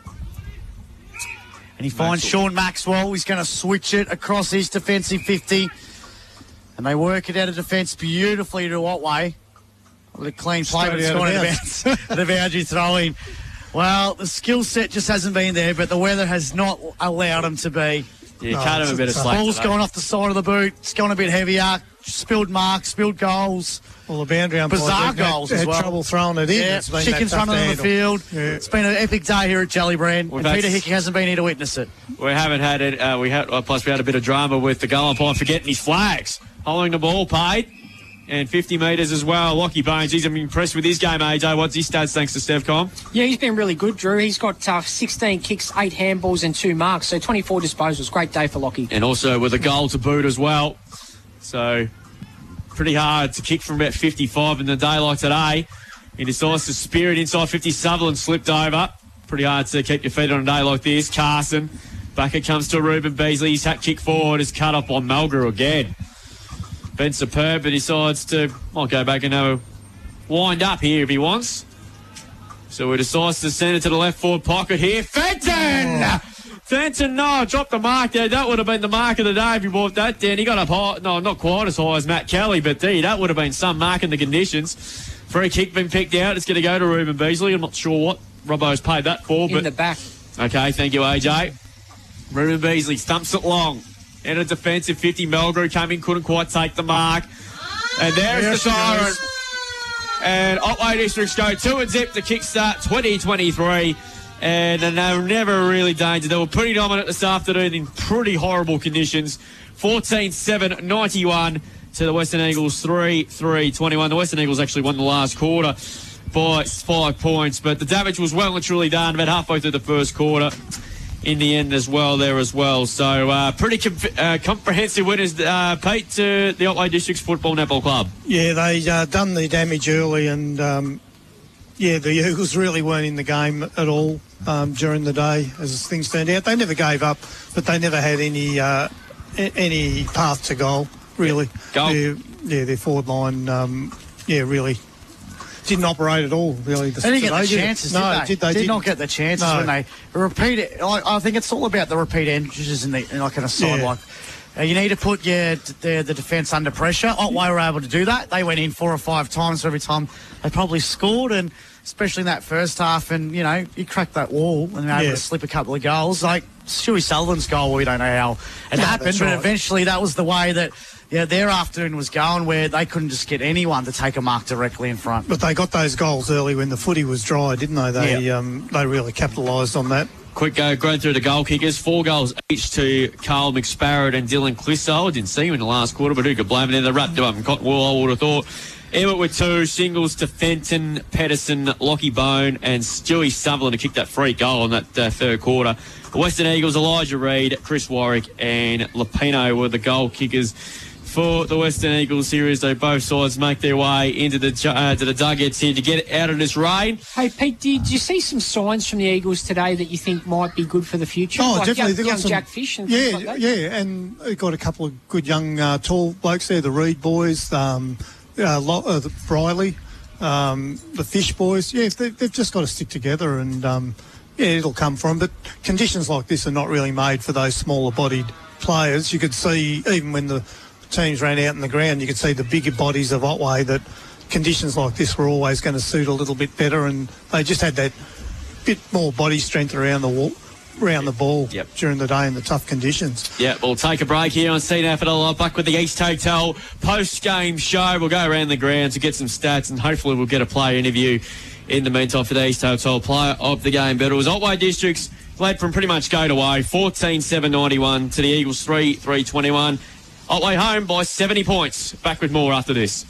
And he finds Sean Maxwell. He's going to switch it across his defensive 50. And they work it out of defence beautifully to Otway. A clean play, but it's gone out of bounds. The boundary throwing. Well, the skill set just hasn't been there, but the weather has not allowed him to be. Yeah, cut him a bit of slack. Ball's gone off the side of the boot. It's gone a bit heavier. Spilled marks, spilled goals. Well, the boundary umpire bizarre goals as well. Had trouble throwing it in. Yeah, Chicken's running on the field. Yeah. It's been an epic day here at Jellybrand, and Peter Hickey hasn't been here to witness it. We haven't had it. Plus we had a bit of drama with the goal umpire forgetting his flags, holding the ball paid. And 50 metres as well. Lockie Bones, he's impressed with his game, AJ. What's his stats thanks to Stevcom? Yeah, he's been really good, Drew. He's got 16 kicks, 8 handballs and 2 marks, so 24 disposals. Great day for Lockie. And also with a goal to boot as well. So pretty hard to kick from about 55 in the day like today. He decides to spear it inside 50. Sutherland slipped over. Pretty hard to keep your feet on a day like this. Carson, back it comes to Ruben Beasley. His hat kick forward is cut up on Mulgrew again. Been superb, but decides to go back and have a wind up here if he wants. So he decides to send it to the left forward pocket here. Fenton! Oh. Fenton, dropped the mark there. That would have been the mark of the day if he brought that down. He got up high, not quite as high as Matt Kelly, but that would have been some mark in the conditions. Free kick been picked out. It's going to go to Ruben Beasley. I'm not sure what Robbo's paid that for. In the back. Okay, thank you, AJ. Ruben Beasley stumps it long. And a defensive 50. Mulgrew came in, couldn't quite take the mark. And there's the siren. And Otway Districts go 2-0 to kickstart 2023. And they were never really dangerous. They were pretty dominant this afternoon in pretty horrible conditions. 14-7, 91 to the Western Eagles, 3-3, 21. The Western Eagles actually won the last quarter by 5 points. But the damage was well and truly done about halfway through the first quarter. In the end as well there as well. So pretty comprehensive winners, Pete, to the Otway Districts Football Netball Club. Yeah, they done the damage early and, the Eagles really weren't in the game at all during the day as things turned out. They never gave up, but they never had any path to goal, really. Goal? Their forward line, really didn't operate at all, really. They didn't get the chances, did they? Did not get the chances when they repeat it. I think it's all about the repeat entries in a side like. You need to put the defence under pressure. Otway were able to do that. They went in 4 or 5 times every time they probably scored, and especially in that first half. And you cracked that wall and were able to slip a couple of goals. Like Stewie Sullivan's goal, we don't know how it happened, but eventually that was the way that. Yeah, their afternoon was going where they couldn't just get anyone to take a mark directly in front. But they got those goals early when the footy was dry, didn't they? They really capitalised on that. Quick going through the goal kickers. 4 goals each to Carl McSparrett and Dylan Clissold. I didn't see him in the last quarter, but who could blame him? They wrapped him up in cotton wool, I would have thought. Emmett with 2, singles to Fenton, Pedersen, Lockie Bone and Stewie Sutherland to kick that free goal in that third quarter. The Western Eagles, Elijah Reid, Chris Warwick and Lapino were the goal kickers for the Western Eagles here as they both sides make their way into the dugouts here to get out of this rain. Hey, Pete, did you see some signs from the Eagles today that you think might be good for the future? Oh, like definitely. Young Jack Fish and things like that? Yeah, and they've got a couple of good young tall blokes there, the Reed boys, the Briley, the Fish boys. Yeah, they've just got to stick together and, it'll come from. But conditions like this are not really made for those smaller-bodied players. You could see, even when the teams ran out in the ground, you could see the bigger bodies of Otway that conditions like this were always going to suit a little bit better, and they just had that bit more body strength around the ball during the day in the tough conditions. Yeah, we'll take a break here on CNAFL. Back with the East Hotel post-game show. We'll go around the ground to get some stats, and hopefully we'll get a player interview in the meantime for the East Hotel player of the game. But it was Otway Districts led from pretty much gate away, 14-7-91 to the Eagles 3-21. Otway home by 70 points. Back with more after this.